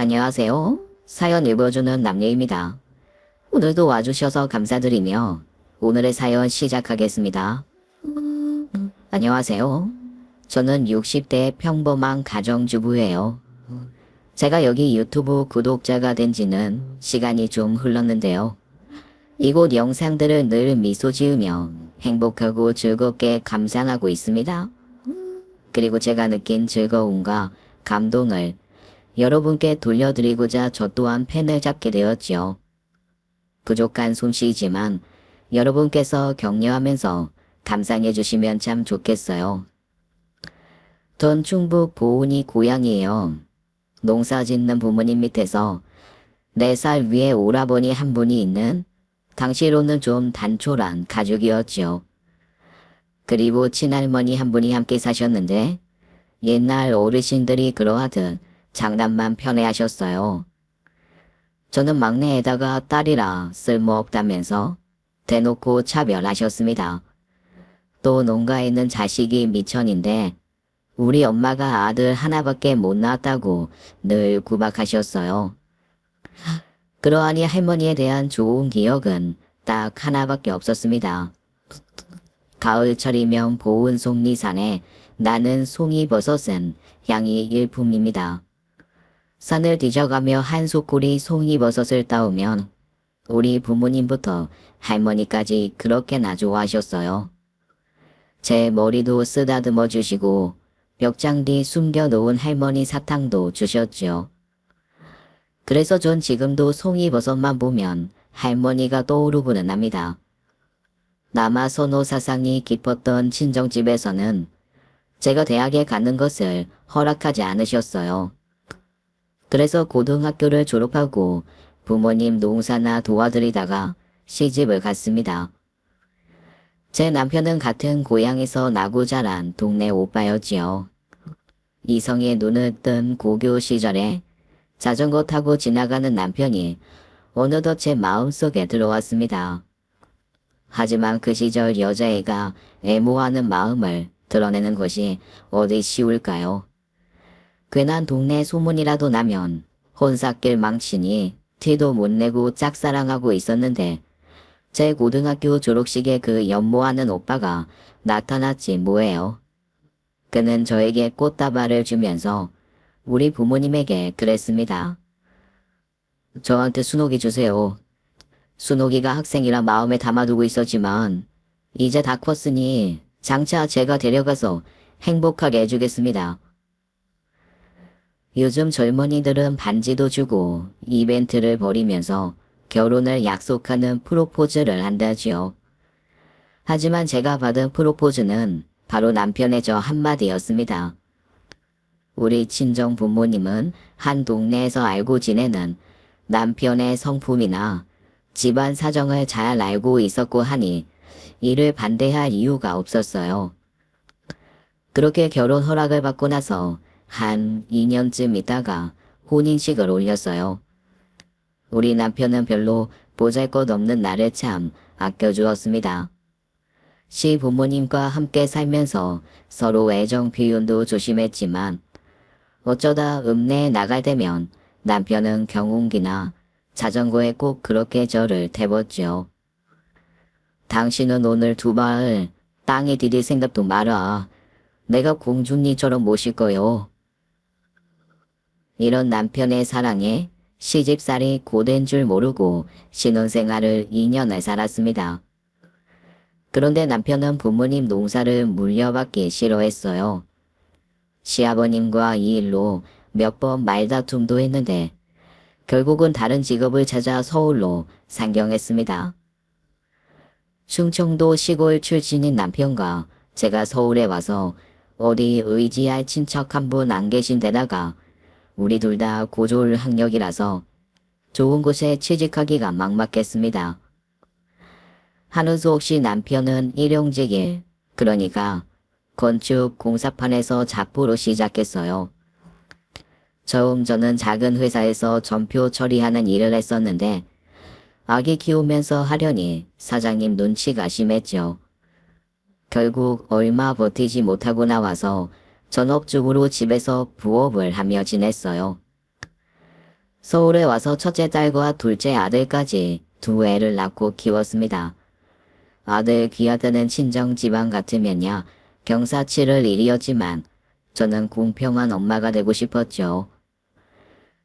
안녕하세요. 사연 읽어주는 남예입니다. 오늘도 와주셔서 감사드리며 오늘의 사연 시작하겠습니다. 안녕하세요. 저는 60대 평범한 가정주부예요. 제가 여기 유튜브 구독자가 된 지는 시간이 좀 흘렀는데요. 이곳 영상들을 늘 미소 지으며 행복하고 즐겁게 감상하고 있습니다. 그리고 제가 느낀 즐거움과 감동을 여러분께 돌려드리고자 저 또한 펜을 잡게 되었지요. 부족한 솜씨이지만 여러분께서 격려하면서 감상해 주시면 참 좋겠어요. 전 충북 보은이 고향이에요. 농사 짓는 부모님 밑에서 4살 위에 오라버니 한 분이 있는 당시로는 좀 단촐한 가족이었지요. 그리고 친할머니 한 분이 함께 사셨는데 옛날 어르신들이 그러하듯 장난만 편애하셨어요. 저는 막내에다가 딸이라 쓸모없다면서 대놓고 차별하셨습니다. 또 농가에는 자식이 미천인데 우리 엄마가 아들 하나밖에 못 낳았다고 늘 구박하셨어요. 그러하니 할머니에 대한 좋은 기억은 딱 하나밖에 없었습니다. 가을철이면 고운 속리산에 나는 송이버섯은 향이 일품입니다. 산을 뒤져가며 한 소쿠리 송이버섯을 따오면 우리 부모님부터 할머니까지 그렇게나 좋아하셨어요. 제 머리도 쓰다듬어 주시고 벽장 뒤 숨겨놓은 할머니 사탕도 주셨죠. 그래서 전 지금도 송이버섯만 보면 할머니가 떠오르고는 합니다. 남아 선호 사상이 깊었던 친정집에서는 제가 대학에 가는 것을 허락하지 않으셨어요. 그래서 고등학교를 졸업하고 부모님 농사나 도와드리다가 시집을 갔습니다. 제 남편은 같은 고향에서 나고 자란 동네 오빠였지요. 이성의 눈을 뜬 고교 시절에 자전거 타고 지나가는 남편이 어느덧 제 마음속에 들어왔습니다. 하지만 그 시절 여자애가 애모하는 마음을 드러내는 것이 어디 쉬울까요? 괜한 동네 소문이라도 나면 혼사길 망치니 티도 못 내고 짝사랑하고 있었는데 제 고등학교 졸업식에 그 연모하는 오빠가 나타났지 뭐예요. 그는 저에게 꽃다발을 주면서 우리 부모님에게 그랬습니다. 저한테 순옥이 주세요. 순옥이가 학생이라 마음에 담아두고 있었지만 이제 다 컸으니 장차 제가 데려가서 행복하게 해주겠습니다. 요즘 젊은이들은 반지도 주고 이벤트를 벌이면서 결혼을 약속하는 프로포즈를 한다지요. 하지만 제가 받은 프로포즈는 바로 남편의 저 한마디였습니다. 우리 친정 부모님은 한 동네에서 알고 지내는 남편의 성품이나 집안 사정을 잘 알고 있었고 하니 이를 반대할 이유가 없었어요. 그렇게 결혼 허락을 받고 나서 한 2년쯤 있다가 혼인식을 올렸어요. 우리 남편은 별로 보잘것없는 나를 참 아껴주었습니다. 시부모님과 함께 살면서 서로 애정 표현도 조심했지만 어쩌다 읍내에 나갈 때면 남편은 경운기나 자전거에 꼭 그렇게 저를 태웠죠. 당신은 오늘 2발 땅에 디딜 생각도 마라. 내가 공주님처럼 모실 거요. 이런 남편의 사랑에 시집살이 고된 줄 모르고 신혼생활을 2년을 살았습니다. 그런데 남편은 부모님 농사를 물려받기 싫어했어요. 시아버님과 이 일로 몇 번 말다툼도 했는데 결국은 다른 직업을 찾아 서울로 상경했습니다. 충청도 시골 출신인 남편과 제가 서울에 와서 어디 의지할 친척 한 분 안 계신 데다가 우리 둘 다 고졸 학력이라서 좋은 곳에 취직하기가 막막했습니다. 하는 수 없이 남편은 일용직일, 그러니까 건축 공사판에서 잡부로 시작했어요. 처음 저는 작은 회사에서 전표 처리하는 일을 했었는데 아기 키우면서 하려니 사장님 눈치가 심했죠. 결국 얼마 버티지 못하고 나와서 전업주부로 집에서 부업을 하며 지냈어요. 서울에 와서 첫째 딸과 둘째 아들까지 두 애를 낳고 키웠습니다. 아들 귀하다는 친정 집안 같으면야 경사 치를 일이었지만 저는 공평한 엄마가 되고 싶었죠.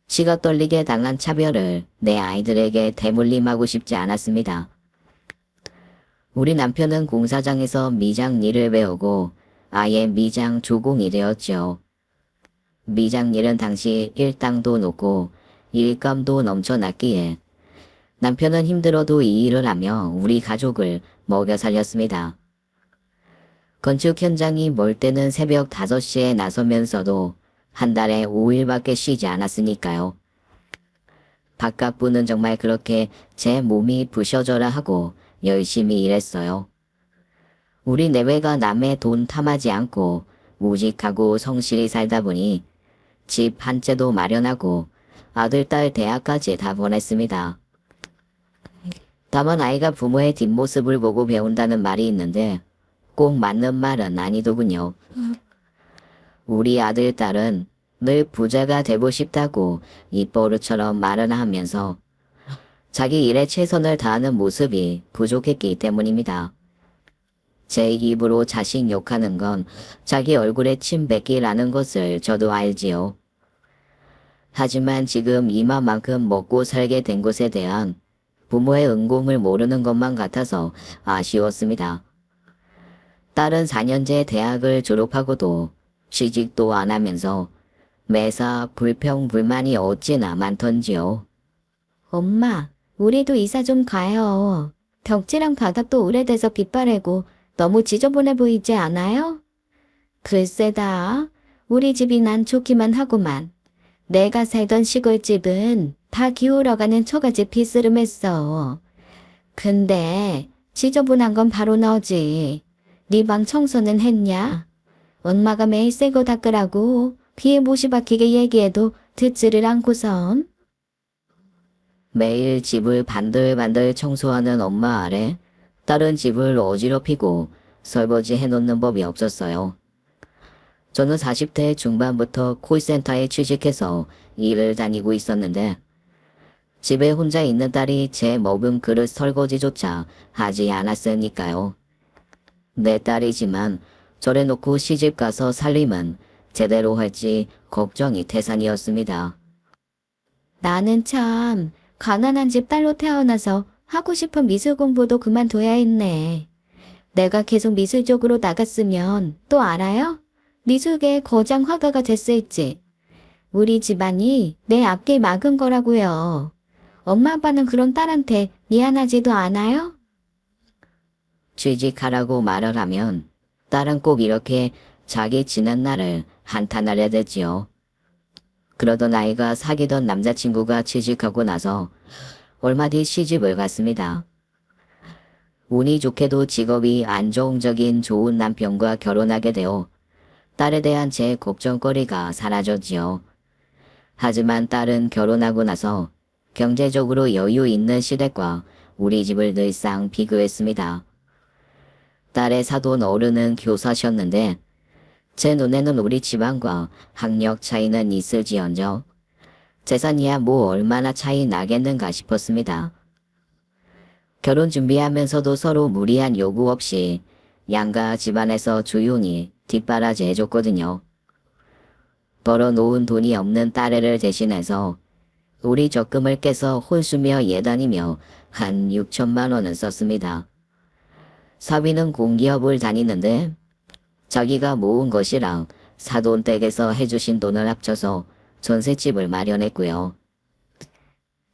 치가 떨리게 당한 차별을 내 아이들에게 대물림하고 싶지 않았습니다. 우리 남편은 공사장에서 미장 일을 배우고 아예 미장 조공이 되었죠. 미장 일은 당시 일당도 높고 일감도 넘쳐났기에 남편은 힘들어도 이 일을 하며 우리 가족을 먹여 살렸습니다. 건축 현장이 멀 때는 새벽 5시에 나서면서도 한 달에 5일밖에 쉬지 않았으니까요. 바깥분은 정말 그렇게 제 몸이 부셔져라 하고 열심히 일했어요. 우리 내외가 남의 돈 탐하지 않고 무직하고 성실히 살다 보니 집 한 채도 마련하고 아들, 딸 대학까지 다 보냈습니다. 다만 아이가 부모의 뒷모습을 보고 배운다는 말이 있는데 꼭 맞는 말은 아니더군요. 우리 아들, 딸은 늘 부자가 되고 싶다고 입버릇처럼 말을 하면서 자기 일에 최선을 다하는 모습이 부족했기 때문입니다. 제 입으로 자식 욕하는 건 자기 얼굴에 침 뱉기라는 것을 저도 알지요. 하지만 지금 이마만큼 먹고 살게 된 것에 대한 부모의 은공을 모르는 것만 같아서 아쉬웠습니다. 딸은 4년제 대학을 졸업하고도 취직도 안 하면서 매사 불평불만이 어찌나 많던지요. 엄마, 우리도 이사 좀 가요. 벽지랑 바닥도 오래돼서 빛바래고 너무 지저분해 보이지 않아요? 글쎄다. 우리 집이 난 좋기만 하구만. 내가 살던 시골집은 다 기울어가는 초가집 빗스름했어. 근데 지저분한 건 바로 너지. 네 방 청소는 했냐? 엄마가 매일 새거 닦으라고 귀에 못이 박히게 얘기해도 듣지를 않고선. 매일 집을 반들반들 청소하는 엄마 아래 딸은 집을 어지럽히고 설거지 해놓는 법이 없었어요. 저는 40대 중반부터 콜센터에 취직해서 일을 다니고 있었는데 집에 혼자 있는 딸이 제 먹은 그릇 설거지조차 하지 않았으니까요. 내 딸이지만 저래 놓고 시집가서 살림은 제대로 할지 걱정이 태산이었습니다. 나는 참 가난한 집 딸로 태어나서 하고 싶은 미술 공부도 그만둬야 했네. 내가 계속 미술 쪽으로 나갔으면 또 알아요? 미술계의 거장 화가가 됐을지. 우리 집안이 내 앞길 막은 거라고요. 엄마 아빠는 그런 딸한테 미안하지도 않아요? 취직하라고 말을 하면 딸은 꼭 이렇게 자기 지난 날을 한탄하려 되지요. 그러던 아이가 사귀던 남자친구가 취직하고 나서 얼마 뒤 시집을 갔습니다. 운이 좋게도 직업이 안정적인 좋은 남편과 결혼하게 되어 딸에 대한 제 걱정거리가 사라졌지요. 하지만 딸은 결혼하고 나서 경제적으로 여유 있는 시댁과 우리 집을 늘상 비교했습니다. 딸의 사돈 어른은 교사셨는데 제 눈에는 우리 집안과 학력 차이는 있을지언정 재산이야 뭐 얼마나 차이 나겠는가 싶었습니다. 결혼 준비하면서도 서로 무리한 요구 없이 양가 집안에서 조용히 뒷바라지 해줬거든요. 벌어놓은 돈이 없는 딸애를 대신해서 우리 적금을 깨서 혼수며 예단이며 한 6천만 원은 썼습니다. 사위는 공기업을 다니는데 자기가 모은 것이랑 사돈 댁에서 해주신 돈을 합쳐서 전셋집을 마련했고요.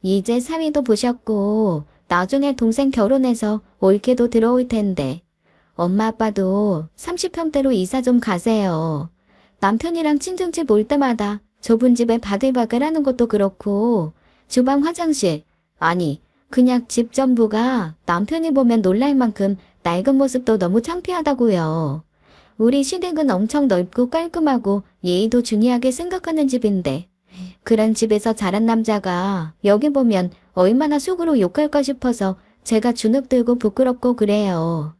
이제 사위도 보셨고 나중에 동생 결혼해서 올케도 들어올 텐데 엄마 아빠도 30평대로 이사 좀 가세요. 남편이랑 친정집 올 때마다 좁은 집에 바글바글 하는 것도 그렇고 주방 화장실 아니 그냥 집 전부가 남편이 보면 놀랄 만큼 낡은 모습도 너무 창피하다고요. 우리 시댁은 엄청 넓고 깔끔하고 예의도 중요하게 생각하는 집인데 그런 집에서 자란 남자가 여기 보면 얼마나 속으로 욕할까 싶어서 제가 주눅 들고 부끄럽고 그래요.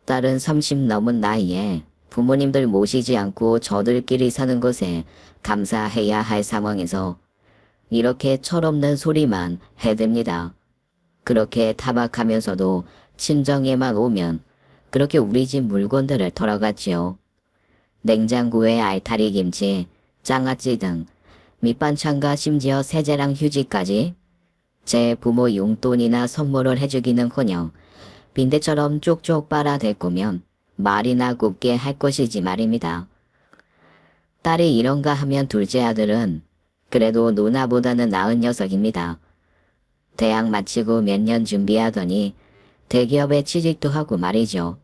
딸은 30 넘은 나이에 부모님들 모시지 않고 저들끼리 사는 것에 감사해야 할 상황에서 이렇게 철없는 소리만 해댑니다. 그렇게 타박하면서도 친정에만 오면 그렇게 우리 집 물건들을 털어갔지요. 냉장고에 알타리 김치, 장아찌 등 밑반찬과 심지어 세제랑 휴지까지 제 부모 용돈이나 선물을 해주기는커녕 빈대처럼 쪽쪽 빨아댈 거면 말이나 곱게 할 것이지 말입니다. 딸이 이런가 하면 둘째 아들은 그래도 누나보다는 나은 녀석입니다. 대학 마치고 몇 년 준비하더니 대기업에 취직도 하고 말이죠.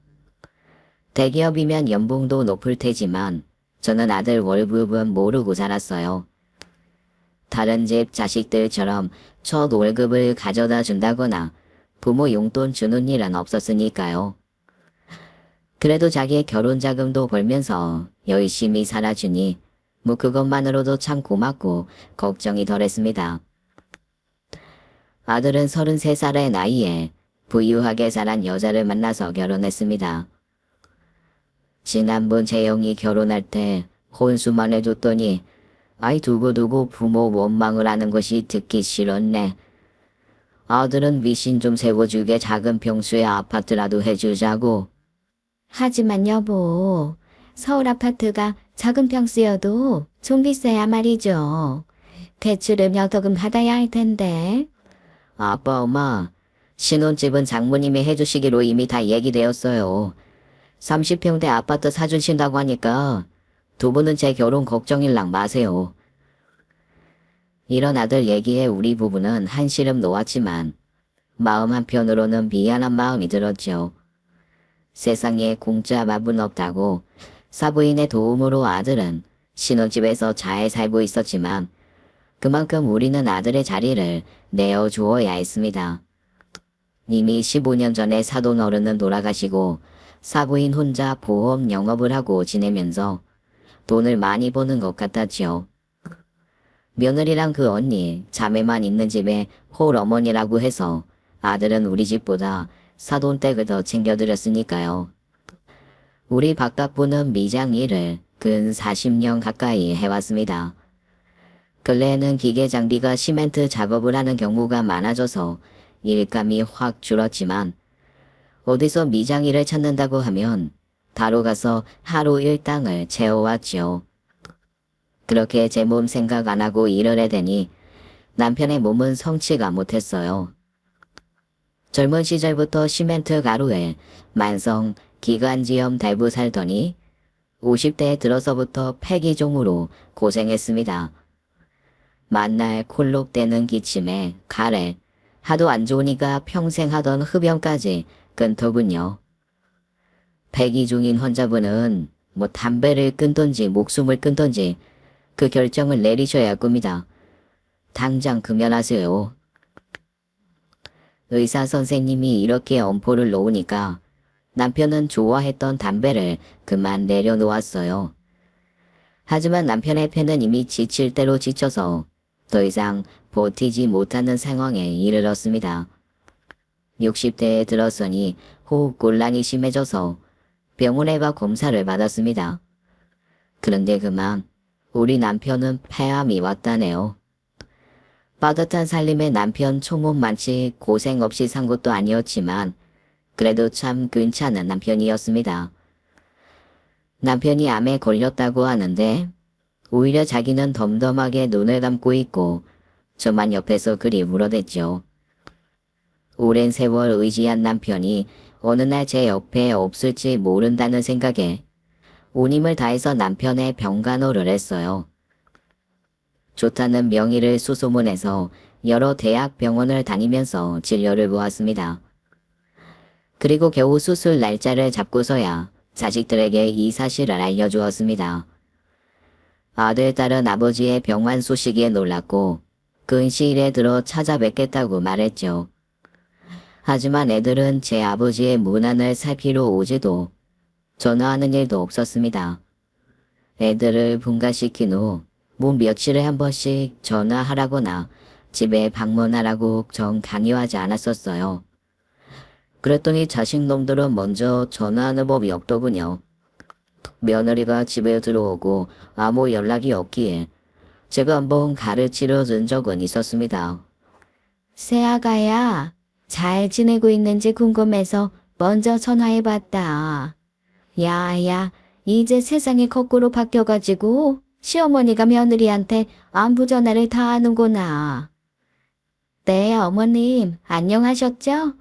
대기업이면 연봉도 높을 테지만 저는 아들 월급은 모르고 자랐어요. 다른 집 자식들처럼 첫 월급을 가져다 준다거나 부모 용돈 주는 일은 없었으니까요. 그래도 자기의 결혼 자금도 벌면서 열심히 살아주니 뭐 그것만으로도 참 고맙고 걱정이 덜했습니다. 아들은 33살의 나이에 부유하게 자란 여자를 만나서 결혼했습니다. 지난번 재영이 결혼할 때 혼수만 해줬더니 아이 두고두고 부모 원망을 하는 것이 듣기 싫었네. 아들은 미신 좀 세워주게 작은 평수의 아파트라도 해주자고. 하지만 여보, 서울 아파트가 작은 평수여도 좀 비싸야 말이죠. 대출을 몇 억은 받아야 할 텐데. 아빠 엄마, 신혼집은 장모님이 해주시기로 이미 다 얘기되었어요. 30평대 아파트 사주신다고 하니까 두 분은 제 결혼 걱정일랑 마세요. 이런 아들 얘기에 우리 부부는 한시름 놓았지만 마음 한편으로는 미안한 마음이 들었죠. 세상에 공짜 밥은 없다고 사부인의 도움으로 아들은 신혼집에서 잘 살고 있었지만 그만큼 우리는 아들의 자리를 내어주어야 했습니다. 이미 15년 전에 사돈 어른은 돌아가시고 사부인 혼자 보험 영업을 하고 지내면서 돈을 많이 버는 것 같았지요. 며느리랑 그 언니, 자매만 있는 집에 홀어머니라고 해서 아들은 우리 집보다 사돈댁을 더 챙겨드렸으니까요. 우리 바깥부는 미장 일을 근 40년 가까이 해왔습니다. 근래에는 기계 장비가 시멘트 작업을 하는 경우가 많아져서 일감이 확 줄었지만 어디서 미장 일을 찾는다고 하면 다로 가서 하루 일당을 채워왔지요. 그렇게 제 몸 생각 안 하고 일을 해대니 남편의 몸은 성치가 못했어요. 젊은 시절부터 시멘트 가루에 만성 기관지염 달고 살더니 50대에 들어서부터 폐기종으로 고생했습니다. 만날 콜록대는 기침에 가래, 하도 안 좋으니까 평생 하던 흡연까지 끊더군요. 폐기 중인 환자분은 뭐 담배를 끊던지 목숨을 끊던지 그 결정을 내리셔야 할 겁니다. 당장 금연하세요. 의사 선생님이 이렇게 엄포를 놓으니까 남편은 좋아했던 담배를 그만 내려놓았어요. 하지만 남편의 폐는 이미 지칠 대로 지쳐서 더 이상 버티지 못하는 상황에 이르렀습니다. 60대에 들었으니 호흡곤란이 심해져서 병원에 가 검사를 받았습니다. 그런데 그만 우리 남편은 폐암이 왔다네요. 빠듯한 살림에 남편 총몸만치 고생 없이 산 것도 아니었지만 그래도 참 괜찮은 남편이었습니다. 남편이 암에 걸렸다고 하는데 오히려 자기는 덤덤하게 눈을 감고 있고 저만 옆에서 그리 울어댔죠. 오랜 세월 의지한 남편이 어느 날 제 옆에 없을지 모른다는 생각에 온 힘을 다해서 남편의 병간호를 했어요. 좋다는 명의를 수소문해서 여러 대학 병원을 다니면서 진료를 보았습니다. 그리고 겨우 수술 날짜를 잡고서야 자식들에게 이 사실을 알려주었습니다. 아들, 딸은 아버지의 병환 소식에 놀랐고 근시일에 들어 찾아뵙겠다고 말했죠. 하지만 애들은 제 아버지의 문안을 살피러 오지도 전화하는 일도 없었습니다. 애들을 분가시킨 후 뭐 며칠에 한 번씩 전화하라거나 집에 방문하라고 정 강요하지 않았었어요. 그랬더니 자식놈들은 먼저 전화하는 법이 없더군요. 며느리가 집에 들어오고 아무 연락이 없기에 제가 한번 가르치려 준 적은 있었습니다. 새아가야, 잘 지내고 있는지 궁금해서 먼저 전화해봤다. 야, 이제 세상이 거꾸로 바뀌어가지고 시어머니가 며느리한테 안부 전화를 다 하는구나. 네, 어머님, 안녕하셨죠?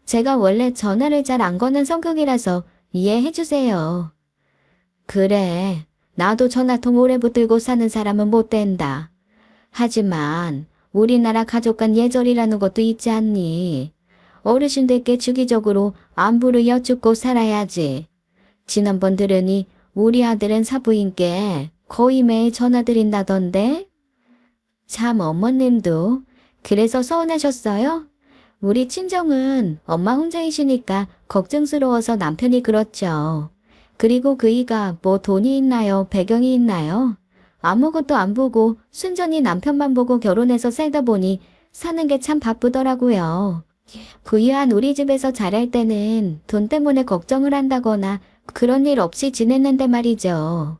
제가 원래 전화를 잘 안 거는 성격이라서 이해해주세요. 그래, 나도 전화통 오래 붙들고 사는 사람은 못 된다. 하지만 우리나라 가족 간 예절이라는 것도 있지 않니? 어르신들께 주기적으로 안부를 여쭙고 살아야지. 지난번 들으니 우리 아들은 사부인께 거의 매일 전화 드린다던데? 참 어머님도 그래서 서운하셨어요? 우리 친정은 엄마 혼자이시니까 걱정스러워서 남편이 그렇죠. 그리고 그이가 뭐 돈이 있나요? 배경이 있나요? 아무것도 안 보고 순전히 남편만 보고 결혼해서 살다 보니 사는 게 참 바쁘더라고요. 부유한 우리 집에서 자랄 때는 돈 때문에 걱정을 한다거나 그런 일 없이 지냈는데 말이죠.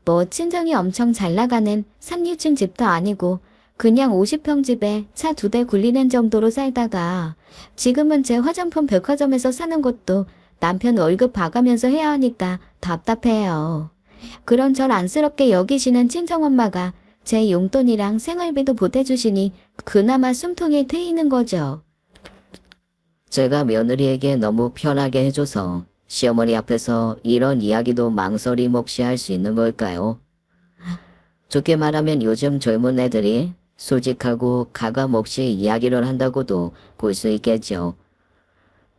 뭐 친정이 엄청 잘 나가는 상류층 집도 아니고 그냥 50평 집에 차 2대 굴리는 정도로 살다가 지금은 제 화장품 백화점에서 사는 것도 남편 월급 봐가면서 해야 하니까 답답해요. 그런 절 안쓰럽게 여기시는 친정엄마가 제 용돈이랑 생활비도 보태주시니 그나마 숨통이 트이는 거죠. 제가 며느리에게 너무 편하게 해줘서 시어머니 앞에서 이런 이야기도 망설임 없이 할 수 있는 걸까요? 좋게 말하면 요즘 젊은 애들이 솔직하고 가감 없이 이야기를 한다고도 볼 수 있겠죠.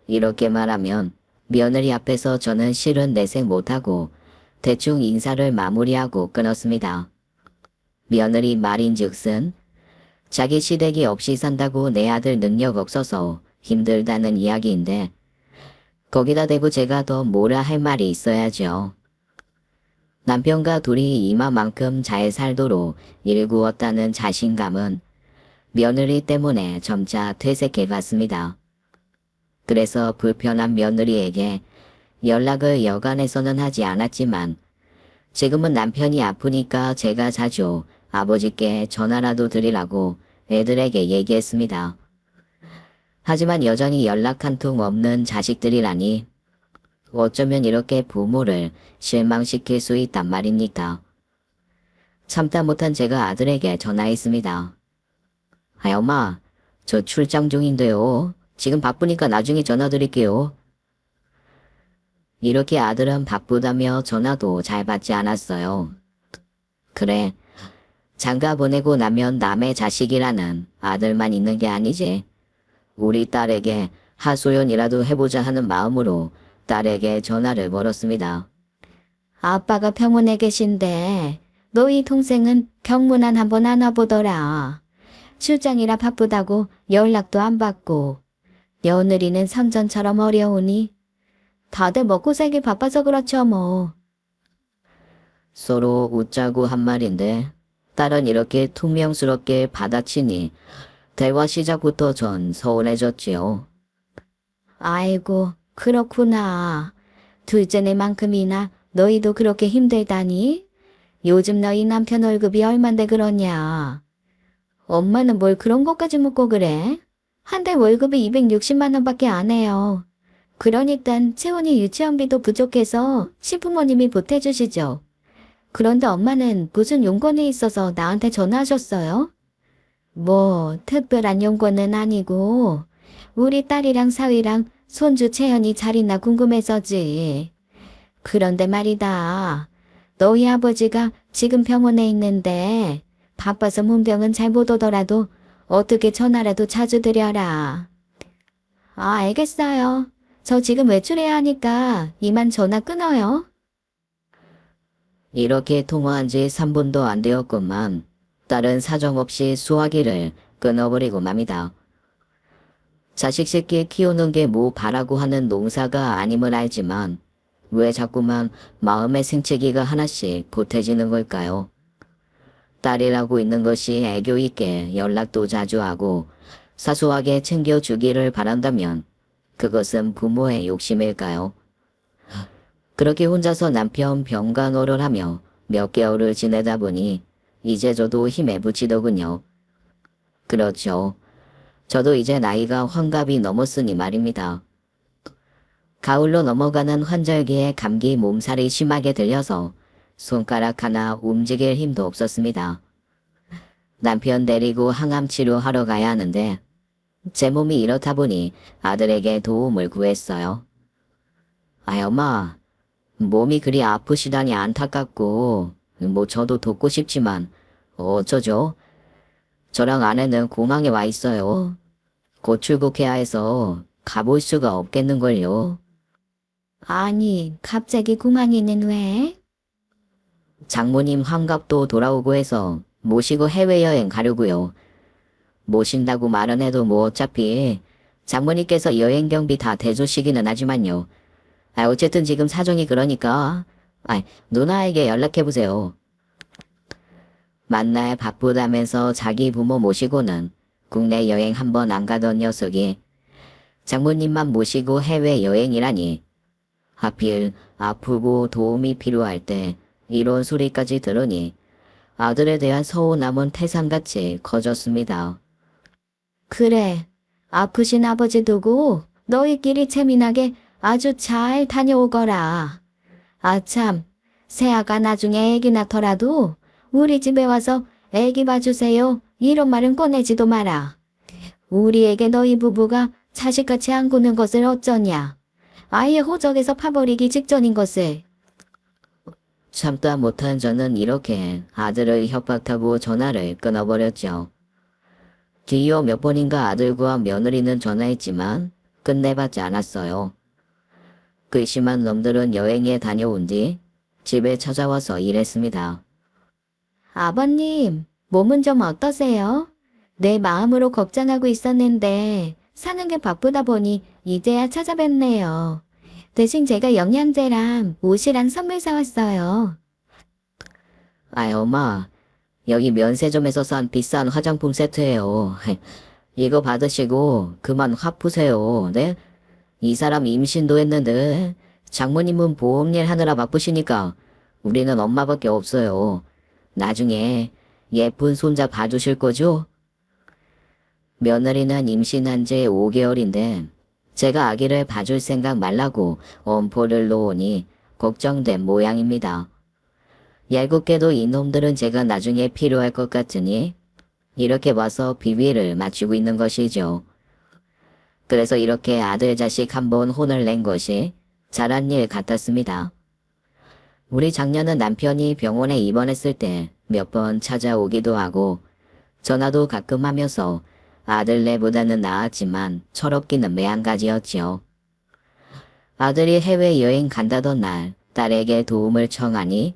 이렇게 말하면 며느리 앞에서 저는 실은 내색 못하고 대충 인사를 마무리하고 끊었습니다. 며느리 말인즉슨 자기 시댁이 없이 산다고 내 아들 능력 없어서 힘들다는 이야기인데 거기다 대고 제가 더 뭐라 할 말이 있어야죠. 남편과 둘이 이마만큼 잘 살도록 일구었다는 자신감은 며느리 때문에 점차 퇴색해 갔습니다. 그래서 불편한 며느리에게 연락을 여간해서는 하지 않았지만 지금은 남편이 아프니까 제가 자주 아버지께 전화라도 드리라고 애들에게 얘기했습니다. 하지만 여전히 연락 한 통 없는 자식들이라니 어쩌면 이렇게 부모를 실망시킬 수 있단 말입니까? 참다 못한 제가 아들에게 전화했습니다. 아, 엄마, 저 출장 중인데요. 지금 바쁘니까 나중에 전화 드릴게요. 이렇게 아들은 바쁘다며 전화도 잘 받지 않았어요. 그래, 장가 보내고 나면 남의 자식이라는 아들만 있는 게 아니지. 우리 딸에게 하소연이라도 해보자 하는 마음으로 딸에게 전화를 걸었습니다. 아빠가 병원에 계신데 너희 동생은 병문안 한번 안 와보더라. 출장이라 바쁘다고 연락도 안 받고 며느리는 선전처럼 어려우니 다들 먹고 살기 바빠서 그렇죠 뭐. 서로 웃자고 한 말인데 딸은 이렇게 퉁명스럽게 받아치니 대화 시작부터 전 서운해졌지요. 아이고 그렇구나. 둘째네만큼이나 너희도 그렇게 힘들다니? 요즘 너희 남편 월급이 얼만데 그러냐? 엄마는 뭘 그런 것까지 묻고 그래? 한 달 월급이 260만 원밖에 안 해요. 그러니까 채원이 유치원비도 부족해서 시부모님이 보태주시죠. 그런데 엄마는 무슨 용건이 있어서 나한테 전화하셨어요? 뭐 특별한 용건은 아니고 우리 딸이랑 사위랑 손주 채연이 잘 있나 궁금해서지. 그런데 말이다. 너희 아버지가 지금 병원에 있는데 바빠서 문병은 잘 못 오더라도 어떻게 전화라도 자주 드려라. 아, 알겠어요. 저 지금 외출해야 하니까 이만 전화 끊어요. 이렇게 통화한 지 3분도 안 되었건만 딸은 사정없이 수화기를 끊어버리고 맙니다. 자식 새끼 키우는 게 뭐 바라고 하는 농사가 아님을 알지만 왜 자꾸만 마음의 생채기가 하나씩 보태지는 걸까요? 딸이라고 있는 것이 애교 있게 연락도 자주 하고 사소하게 챙겨주기를 바란다면 그것은 부모의 욕심일까요? 그렇게 혼자서 남편 병간호를 하며 몇 개월을 지내다 보니 이제 저도 힘에 부치더군요. 그렇죠. 저도 이제 나이가 환갑이 넘었으니 말입니다. 가을로 넘어가는 환절기에 감기 몸살이 심하게 들려서 손가락 하나 움직일 힘도 없었습니다. 남편 데리고 항암 치료하러 가야 하는데 제 몸이 이렇다 보니 아들에게 도움을 구했어요. 아이 엄마, 몸이 그리 아프시다니 안타깝고 뭐 저도 돕고 싶지만 어쩌죠? 저랑 아내는 공항에 와 있어요. 곧 출국해야 해서 가볼 수가 없겠는걸요. 아니, 갑자기 공항에는 왜? 장모님 환갑도 돌아오고 해서 모시고 해외여행 가려고요. 모신다고 말은 해도 뭐 어차피 장모님께서 여행 경비 다 대주시기는 하지만요. 어쨌든 지금 사정이 그러니까 누나에게 연락해보세요. 만날 바쁘다면서 자기 부모 모시고는 국내 여행 한 번 안 가던 녀석이 장모님만 모시고 해외여행이라니. 하필 아프고 도움이 필요할 때 이런 소리까지 들으니 아들에 대한 서운함은 태산같이 커졌습니다. 그래, 아프신 아버지 두고 너희끼리 재미나게 아주 잘 다녀오거라. 아참, 새아가 나중에 애기 낳더라도 우리 집에 와서 애기 봐주세요. 이런 말은 꺼내지도 마라. 우리에게 너희 부부가 자식같이 안 구는 것을 어쩌냐. 아예 호적에서 파버리기 직전인 것을. 참다 못한 저는 이렇게 아들을 협박하고 전화를 끊어버렸죠. 뒤이어 몇 번인가 아들과 며느리는 전화했지만 끝내받지 않았어요. 괘씸한 놈들은 여행에 다녀온 뒤 집에 찾아와서 일했습니다. 아버님, 몸은 좀 어떠세요? 내 마음으로 걱정하고 있었는데 사는 게 바쁘다 보니 이제야 찾아뵙네요. 대신 제가 영양제랑 옷이랑 선물 사왔어요. 엄마, 여기 면세점에서 산 비싼 화장품 세트예요. 이거 받으시고 그만 화 푸세요. 네? 이 사람 임신도 했는데 장모님은 보험일 하느라 바쁘시니까 우리는 엄마밖에 없어요. 나중에 예쁜 손자 봐주실 거죠? 며느리는 임신한 지 5개월인데 제가 아기를 봐줄 생각 말라고 엄포를 놓으니 걱정된 모양입니다. 얄궂게도 이놈들은 제가 나중에 필요할 것 같으니 이렇게 와서 비위를 맞추고 있는 것이죠. 그래서 이렇게 아들 자식 한번 혼을 낸 것이 잘한 일 같았습니다. 우리 장녀는 남편이 병원에 입원했을 때 몇 번 찾아오기도 하고 전화도 가끔 하면서 아들네보다는 나았지만 철없기는 매한가지였지요. 아들이 해외여행 간다던 날 딸에게 도움을 청하니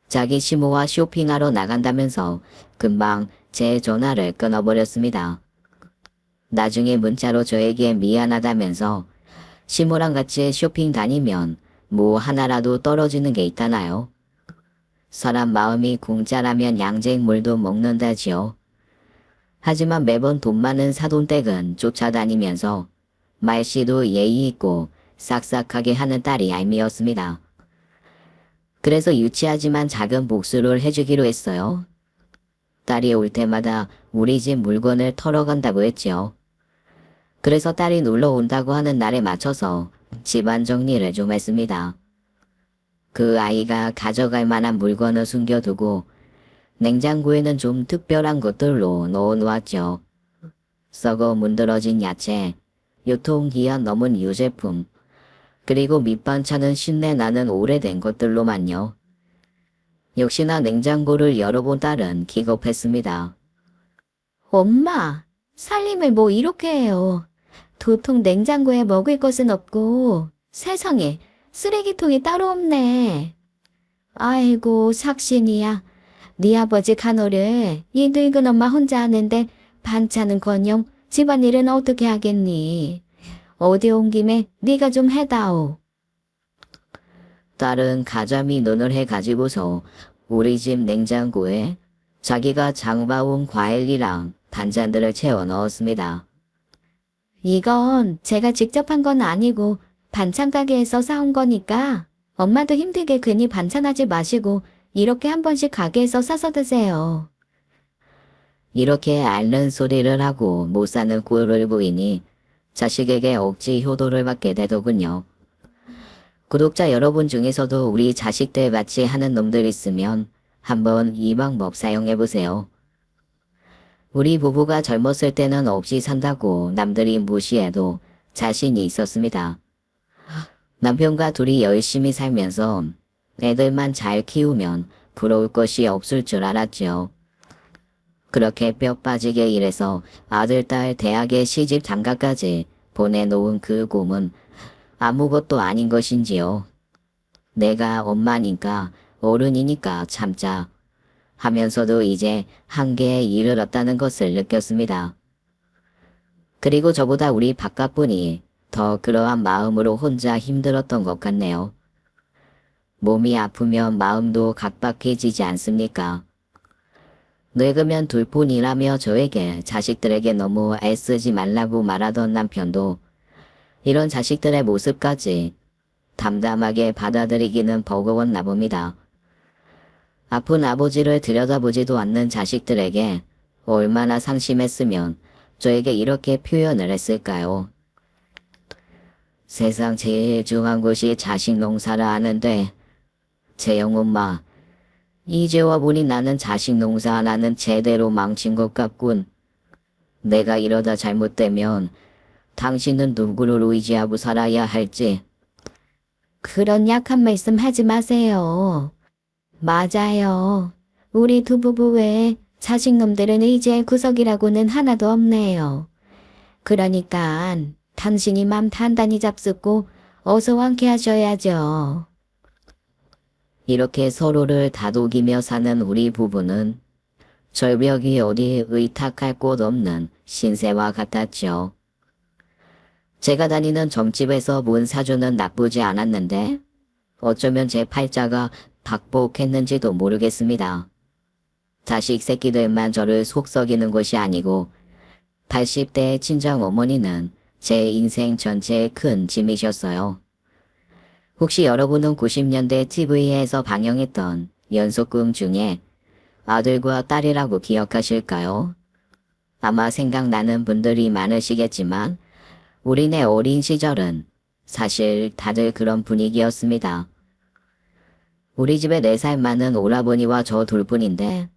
자기 시모와 쇼핑하러 나간다면서 금방 제 전화를 끊어버렸습니다. 나중에 문자로 저에게 미안하다면서 시모랑 같이 쇼핑 다니면 뭐 하나라도 떨어지는 게 있다나요? 사람 마음이 공짜라면 양쟁물도 먹는다지요. 하지만 매번 돈 많은 사돈댁은 쫓아다니면서 말씨도 예의 있고 싹싹하게 하는 딸이 얄미웠습니다. 그래서 유치하지만 작은 복수를 해주기로 했어요. 딸이 올 때마다 우리 집 물건을 털어간다고 했지요. 그래서 딸이 놀러 온다고 하는 날에 맞춰서 집안 정리를 좀 했습니다. 그 아이가 가져갈 만한 물건을 숨겨두고 냉장고에는 좀 특별한 것들로 넣어놓았죠. 썩어 문드러진 야채, 유통기한 넘은 유제품, 그리고 밑반찬은 신내 나는 오래된 것들로만요. 역시나 냉장고를 열어본 딸은 기겁했습니다. 엄마, 살림을 뭐 이렇게 해요. 도통 냉장고에 먹을 것은 없고 세상에 쓰레기통이 따로 없네. 아이고 삭신이야. 네 아버지 간호를 이 늙은 엄마 혼자 하는데 반찬은커녕 집안일은 어떻게 하겠니? 어디 온 김에 네가 좀 해다오. 딸은 가자미 눈을 해가지고서 우리 집 냉장고에 자기가 장봐온 과일이랑 반찬들을 채워 넣었습니다. 이건 제가 직접 한 건 아니고 반찬 가게에서 사온 거니까 엄마도 힘들게 괜히 반찬하지 마시고 이렇게 한 번씩 가게에서 사서 드세요. 이렇게 앓는 소리를 하고 못 사는 꼴을 보이니 자식에게 억지 효도를 받게 되더군요. 구독자 여러분 중에서도 우리 자식들 같이 하는 놈들 있으면 한번 이 방법 사용해보세요. 우리 부부가 젊었을 때는 없이 산다고 남들이 무시해도 자신이 있었습니다. 남편과 둘이 열심히 살면서 애들만 잘 키우면 부러울 것이 없을 줄 알았죠. 그렇게 뼈 빠지게 일해서 아들, 딸 대학에 시집 장가까지 보내놓은 그 곰은 아무것도 아닌 것인지요. 내가 엄마니까 어른이니까 참자 하면서도 이제 한계에 이르렀다는 것을 느꼈습니다. 그리고 저보다 우리 바깥분이 더 그러한 마음으로 혼자 힘들었던 것 같네요. 몸이 아프면 마음도 각박해지지 않습니까? 늙으면 둘뿐이라며 저에게 자식들에게 너무 애쓰지 말라고 말하던 남편도 이런 자식들의 모습까지 담담하게 받아들이기는 버거웠나 봅니다. 아픈 아버지를 들여다보지도 않는 자식들에게 얼마나 상심했으면 저에게 이렇게 표현을 했을까요? 세상 제일 중요한 것이 자식 농사라 하는데 재영 엄마, 이제와 보니 나는 자식 농사 하나는 제대로 망친 것 같군. 내가 이러다 잘못되면 당신은 누구를 의지하고 살아야 할지. 그런 약한 말씀 하지 마세요. 맞아요. 우리 두 부부 외에 자식놈들은 의지의 구석이라고는 하나도 없네요. 그러니까 당신이 맘 단단히 잡수고 어서 완쾌하셔야죠. 이렇게 서로를 다독이며 사는 우리 부부는 절벽이 어디 의탁할 곳 없는 신세와 같았죠. 제가 다니는 점집에서 문 사주는 나쁘지 않았는데 어쩌면 제 팔자가 박복했는지도 모르겠습니다. 자식 새끼들만 저를 속썩이는 것이 아니고 80대 친정 어머니는 제 인생 전체의 큰 짐이셨어요. 혹시 여러분은 90년대 TV에서 방영했던 연속극 중에 아들과 딸이라고 기억하실까요? 아마 생각나는 분들이 많으시겠지만 우리네 어린 시절은 사실 다들 그런 분위기였습니다. 우리 집에 4살 많은 오라버니와 저 둘뿐인데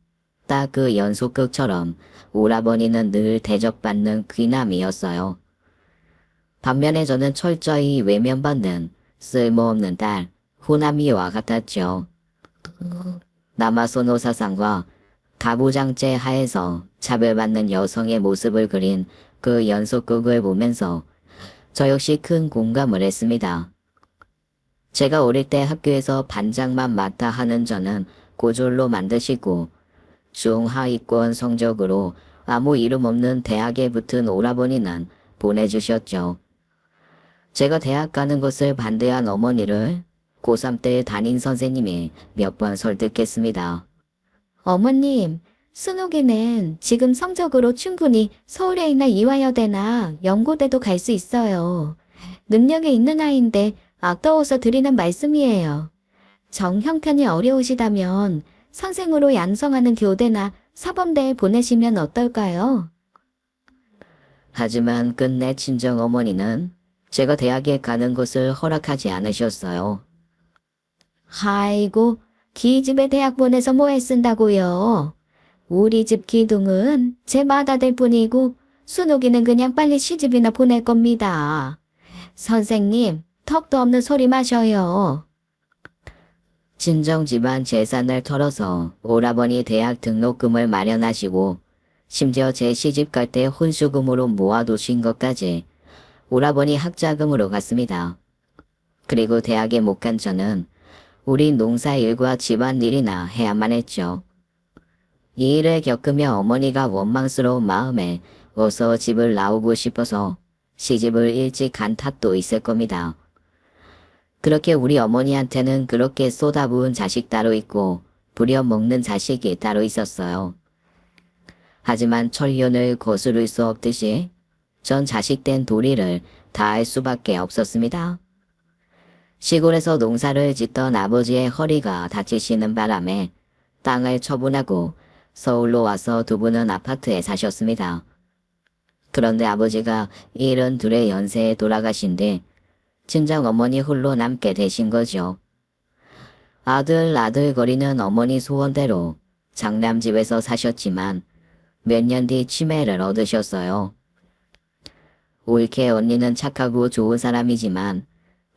딱 그 연속극처럼 오라버니는 늘 대접받는 귀남이었어요. 반면에 저는 철저히 외면받는 쓸모없는 딸, 호남이와 같았죠. 남아손 사상과 가부장제 하에서 차별받는 여성의 모습을 그린 그 연속극을 보면서 저 역시 큰 공감을 했습니다. 제가 어릴 때 학교에서 반장만 맡아 하는 저는 고졸로 만드시고 중하위권 성적으로 아무 이름 없는 대학에 붙은 오라버니는 보내주셨죠. 제가 대학 가는 것을 반대한 어머니를 고3 때 담임 선생님이 몇 번 설득했습니다. 어머님, 순옥이는 지금 성적으로 충분히 서울에 있나 이화여대나 연고대도 갈 수 있어요. 능력이 있는 아이인데 아까워서 드리는 말씀이에요. 정 형편이 어려우시다면 선생으로 양성하는 교대나 사범대에 보내시면 어떨까요? 하지만 끝내 친정 어머니는 제가 대학에 가는 것을 허락하지 않으셨어요. 아이고, 기집애 대학 보내서 뭐 애쓴다고요? 우리 집 기둥은 제 맏아들 뿐이고 순옥이는 그냥 빨리 시집이나 보낼 겁니다. 선생님, 턱도 없는 소리 마셔요. 친정 집안 재산을 털어서 오라버니 대학 등록금을 마련하시고 심지어 제 시집 갈 때 혼수금으로 모아두신 것까지 오라버니 학자금으로 갔습니다. 그리고 대학에 못 간 저는 우리 농사일과 집안일이나 해야만 했죠. 이 일을 겪으며 어머니가 원망스러운 마음에 어서 집을 나오고 싶어서 시집을 일찍 간 탓도 있을 겁니다. 그렇게 우리 어머니한테는 그렇게 쏟아부은 자식 따로 있고 부려먹는 자식이 따로 있었어요. 하지만 천륜을 거스를 수 없듯이 전 자식된 도리를 다할 수밖에 없었습니다. 시골에서 농사를 짓던 아버지의 허리가 다치시는 바람에 땅을 처분하고 서울로 와서 두 분은 아파트에 사셨습니다. 그런데 아버지가 72의 연세에 돌아가신 뒤 친정 어머니 홀로 남게 되신 거죠. 아들거리는 어머니 소원대로 장남집에서 사셨지만 몇 년 뒤 치매를 얻으셨어요. 올케 언니는 착하고 좋은 사람이지만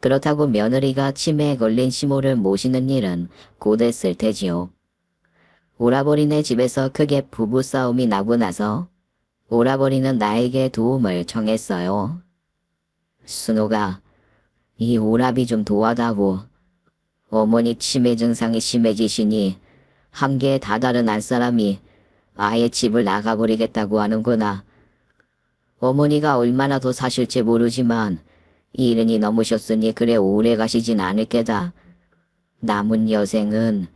그렇다고 며느리가 치매에 걸린 시모를 모시는 일은 고됐을 테지요. 오라버니네 집에서 크게 부부싸움이 나고 나서 오라버니는 나에게 도움을 청했어요. 순호가 이 오라비 좀 도와다오. 어머니 치매 증상이 심해지시니 한계에 다다른 안사람이 아예 집을 나가버리겠다고 하는구나. 어머니가 얼마나 더 사실지 모르지만 이른이 넘으셨으니 그래 오래 가시진 않을 게다. 남은 여생은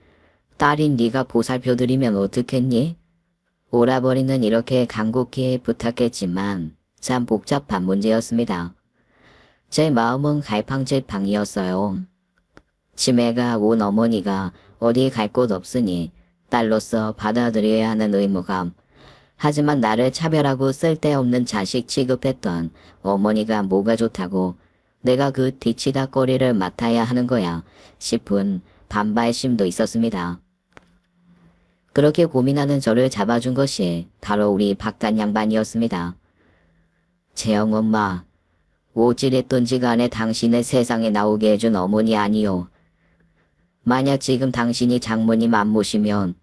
딸인 네가 보살펴드리면 어떻겠니? 오라버니는 이렇게 간곡히 부탁했지만 참 복잡한 문제였습니다. 제 마음은 갈팡질팡이었어요. 치매가 온 어머니가 어디 갈 곳 없으니 딸로서 받아들여야 하는 의무감. 하지만 나를 차별하고 쓸데없는 자식 취급했던 어머니가 뭐가 좋다고 내가 그 뒤치다거리를 맡아야 하는 거야 싶은 반발심도 있었습니다. 그렇게 고민하는 저를 잡아준 것이 바로 우리 박단 양반이었습니다. 재영 엄마, 오찌랬던지 간에 당신의 세상에 나오게 해준 어머니 아니요. 만약 지금 당신이 장모님 안 모시면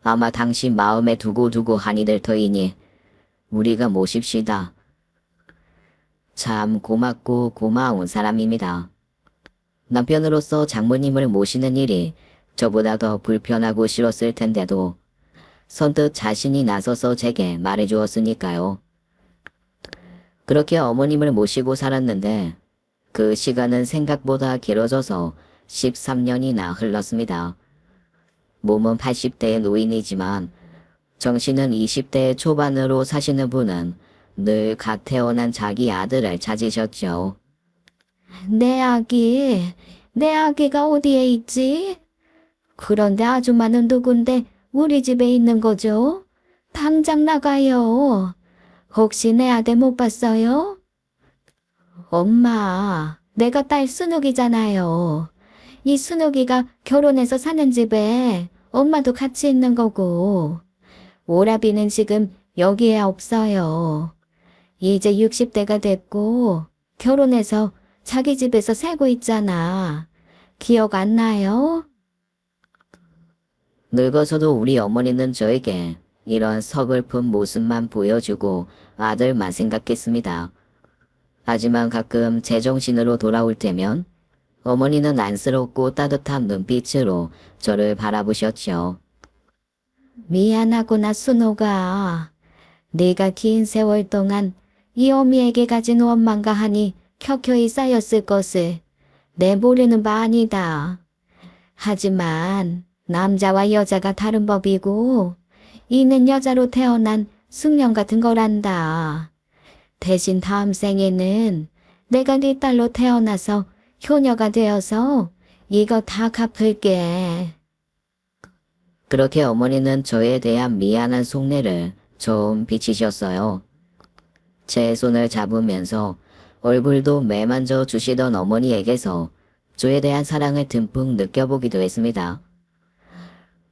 아마 당신 마음에 두고두고 한이 될 터이니 우리가 모십시다. 참 고맙고 고마운 사람입니다. 남편으로서 장모님을 모시는 일이 저보다 더 불편하고 싫었을 텐데도 선뜻 자신이 나서서 제게 말해주었으니까요. 그렇게 어머님을 모시고 살았는데 그 시간은 생각보다 길어져서 13년이나 흘렀습니다. 몸은 80대의 노인이지만 정신은 20대 초반으로 사시는 분은 늘 갓 태어난 자기 아들을 찾으셨죠. 내 아기가 어디에 있지? 그런데 아줌마는 누군데 우리 집에 있는 거죠? 당장 나가요. 혹시 내 아들 못 봤어요? 엄마, 내가 딸 순욱이잖아요. 이 순욱이가 결혼해서 사는 집에 엄마도 같이 있는 거고 오라비는 지금 여기에 없어요. 이제 60대가 됐고 결혼해서 자기 집에서 살고 있잖아. 기억 안 나요? 늙어서도 우리 어머니는 저에게 이런 서글픈 모습만 보여주고 아들만 생각했습니다. 하지만 가끔 제정신으로 돌아올 때면 어머니는 안쓰럽고 따뜻한 눈빛으로 저를 바라보셨죠. 미안하구나 순호가. 네가 긴 세월 동안 이 어미에게 가진 원망과 한이 켜켜이 쌓였을 것을 내 모르는 바 아니다. 하지만 남자와 여자가 다른 법이고 이는 여자로 태어난 숙녀 같은 거란다. 대신 다음 생에는 내가 네 딸로 태어나서 효녀가 되어서 이거 다 갚을게. 그렇게 어머니는 저에 대한 미안한 속내를 좀 비치셨어요. 제 손을 잡으면서 얼굴도 매만져 주시던 어머니에게서 저에 대한 사랑을 듬뿍 느껴보기도 했습니다.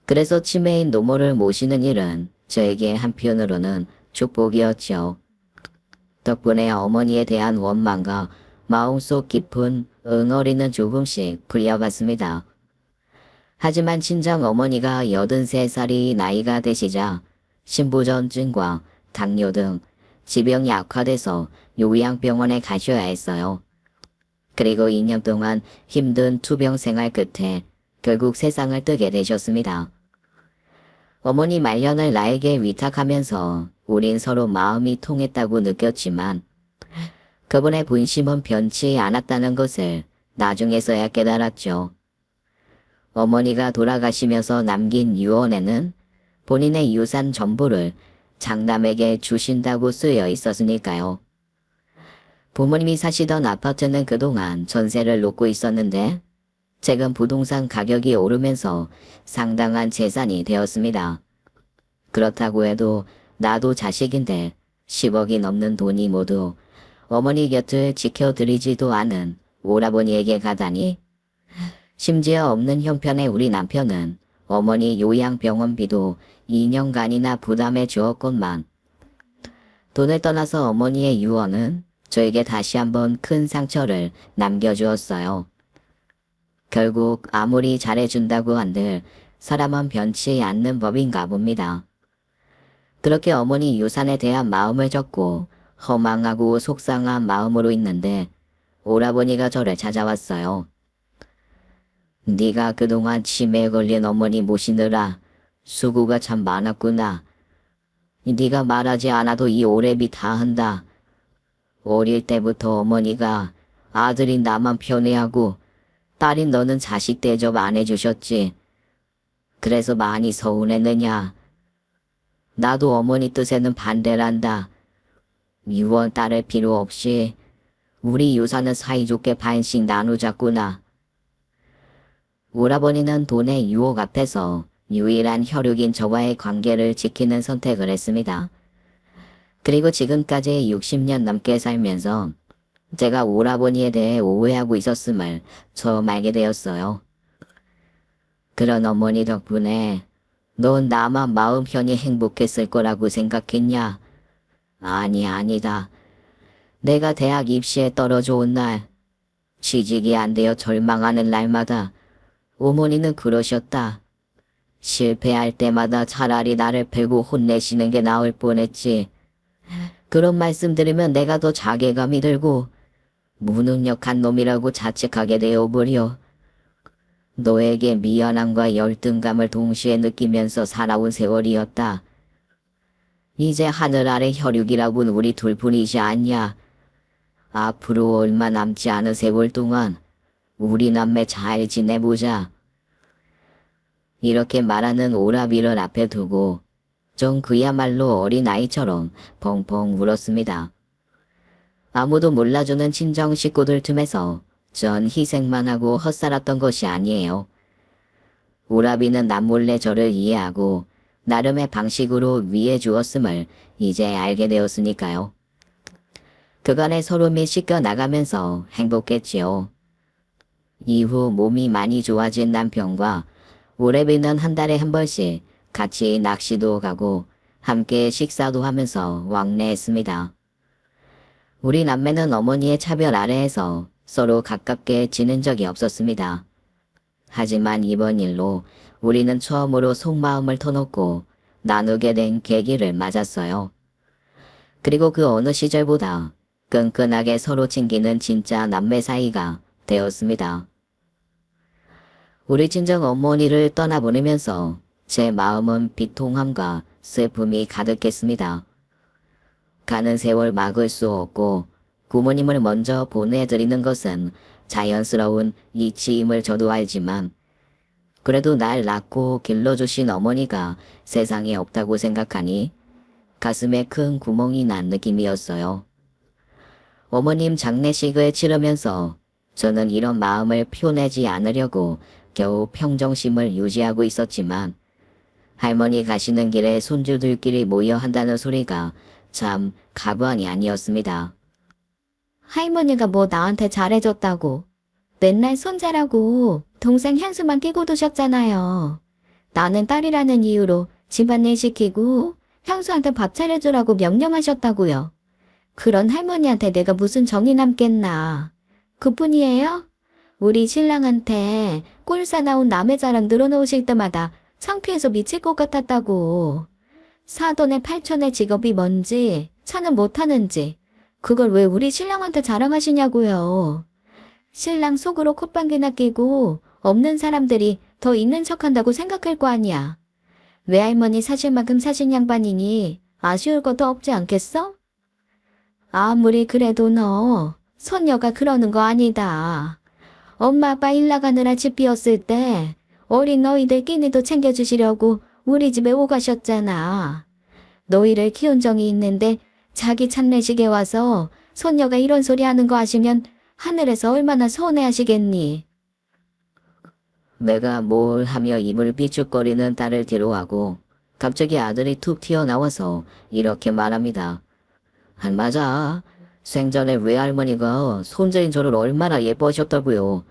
그래서 치매인 노모를 모시는 일은 저에게 한편으로는 축복이었죠. 덕분에 어머니에 대한 원망과 마음속 깊은 응어리는 조금씩 풀려갔습니다. 하지만 친정 어머니가 83살이 나이가 되시자 신부전증과 당뇨 등 지병이 악화돼서 요양병원에 가셔야 했어요. 그리고 2년 동안 힘든 투병 생활 끝에 결국 세상을 뜨게 되셨습니다. 어머니 말년을 나에게 위탁하면서 우린 서로 마음이 통했다고 느꼈지만 그분의 본심은 변치 않았다는 것을 나중에서야 깨달았죠. 어머니가 돌아가시면서 남긴 유언에는 본인의 유산 전부를 장남에게 주신다고 쓰여 있었으니까요. 부모님이 사시던 아파트는 그동안 전세를 놓고 있었는데 최근 부동산 가격이 오르면서 상당한 재산이 되었습니다. 그렇다고 해도 나도 자식인데 10억이 넘는 돈이 모두 어머니 곁을 지켜드리지도 않은 오라버니에게 가다니. 심지어 없는 형편의 우리 남편은 어머니 요양병원비도 2년간이나 부담해 주었건만 돈을 떠나서 어머니의 유언은 저에게 다시 한번 큰 상처를 남겨주었어요. 결국 아무리 잘해준다고 한들 사람은 변치 않는 법인가 봅니다. 그렇게 어머니 유산에 대한 마음을 접고 허망하고 속상한 마음으로 있는데 오라버니가 저를 찾아왔어요. 네가 그동안 치매에 걸린 어머니 모시느라 수고가 참 많았구나. 네가 말하지 않아도 이 오래비 다 한다. 어릴 때부터 어머니가 아들인 나만 편애하고 딸인 너는 자식 대접 안 해주셨지. 그래서 많이 서운했느냐. 나도 어머니 뜻에는 반대란다. 유언 따를 필요 없이 우리 유산은 사이좋게 반씩 나누자꾸나. 오라버니는 돈의 유혹 앞에서 유일한 혈육인 저와의 관계를 지키는 선택을 했습니다. 그리고 지금까지 60년 넘게 살면서 제가 오라버니에 대해 오해하고 있었음을 처음 알게 되었어요. 그런 어머니 덕분에 넌 나만 마음 편히 행복했을 거라고 생각했냐? 아니다. 내가 대학 입시에 떨어져 온 날, 취직이 안 되어 절망하는 날마다 어머니는 그러셨다. 실패할 때마다 차라리 나를 패고 혼내시는 게 나을 뻔했지. 그런 말씀 들으면 내가 더 자괴감이 들고 무능력한 놈이라고 자책하게 되어버려. 너에게 미안함과 열등감을 동시에 느끼면서 살아온 세월이었다. 이제 하늘 아래 혈육이라고는 우리 둘뿐이지 않냐. 앞으로 얼마 남지 않은 세월 동안 우리 남매 잘 지내보자. 이렇게 말하는 오라비를 앞에 두고 전 그야말로 어린아이처럼 펑펑 울었습니다. 아무도 몰라주는 친정 식구들 틈에서 전 희생만 하고 헛살았던 것이 아니에요. 오라비는 남몰래 저를 이해하고 나름의 방식으로 위해 주었음을 이제 알게 되었으니까요. 그간의 서름이 씻겨 나가면서 행복했지요. 이후 몸이 많이 좋아진 남편과 오라비는 한 달에 한 번씩 같이 낚시도 가고 함께 식사도 하면서 왕래했습니다. 우리 남매는 어머니의 차별 아래에서 서로 가깝게 지낸 적이 없었습니다. 하지만 이번 일로 우리는 처음으로 속마음을 터놓고 나누게 된 계기를 맞았어요. 그리고 그 어느 시절보다 끈끈하게 서로 챙기는 진짜 남매 사이가 되었습니다. 우리 친정 어머니를 떠나보내면서 제 마음은 비통함과 슬픔이 가득했습니다. 가는 세월 막을 수 없고 부모님을 먼저 보내드리는 것은 자연스러운 이치임을 저도 알지만 그래도 날 낳고 길러주신 어머니가 세상에 없다고 생각하니 가슴에 큰 구멍이 난 느낌이었어요. 어머님 장례식을 치르면서 저는 이런 마음을 표내지 않으려고 겨우 평정심을 유지하고 있었지만 할머니 가시는 길에 손주들끼리 모여 한다는 소리가 참 가관이 아니었습니다. 할머니가 뭐 나한테 잘해줬다고. 맨날 손자라고 동생 현수만 끼고 두셨잖아요. 나는 딸이라는 이유로 집안일 시키고 현수한테 밥 차려주라고 명령하셨다고요. 그런 할머니한테 내가 무슨 정이 남겠나. 그뿐이에요? 우리 신랑한테 꼴사 나온 남의 자랑 늘어놓으실 때마다 창피해서 미칠 것 같았다고. 사돈의 8천의 직업이 뭔지, 차는 못 타는지, 그걸 왜 우리 신랑한테 자랑하시냐고요. 신랑 속으로 콧방귀나 끼고 없는 사람들이 더 있는 척한다고 생각할 거 아니야. 외할머니 사실 만큼 사신 양반이니 아쉬울 것도 없지 않겠어? 아무리 그래도 너 손녀가 그러는 거 아니다. 엄마 아빠 일 나가느라 집 비었을 때 어린 너희들 끼니도 챙겨주시려고 우리 집에 오가셨잖아. 너희를 키운 정이 있는데 자기 장례식에 와서 손녀가 이런 소리 하는 거 아시면 하늘에서 얼마나 서운해하시겠니? 내가 뭘 하며 입을 삐죽거리는 딸을 뒤로하고 갑자기 아들이 툭 튀어나와서 이렇게 말합니다. 맞아. 생전에 외할머니가 손자인 저를 얼마나 예뻐하셨다고요.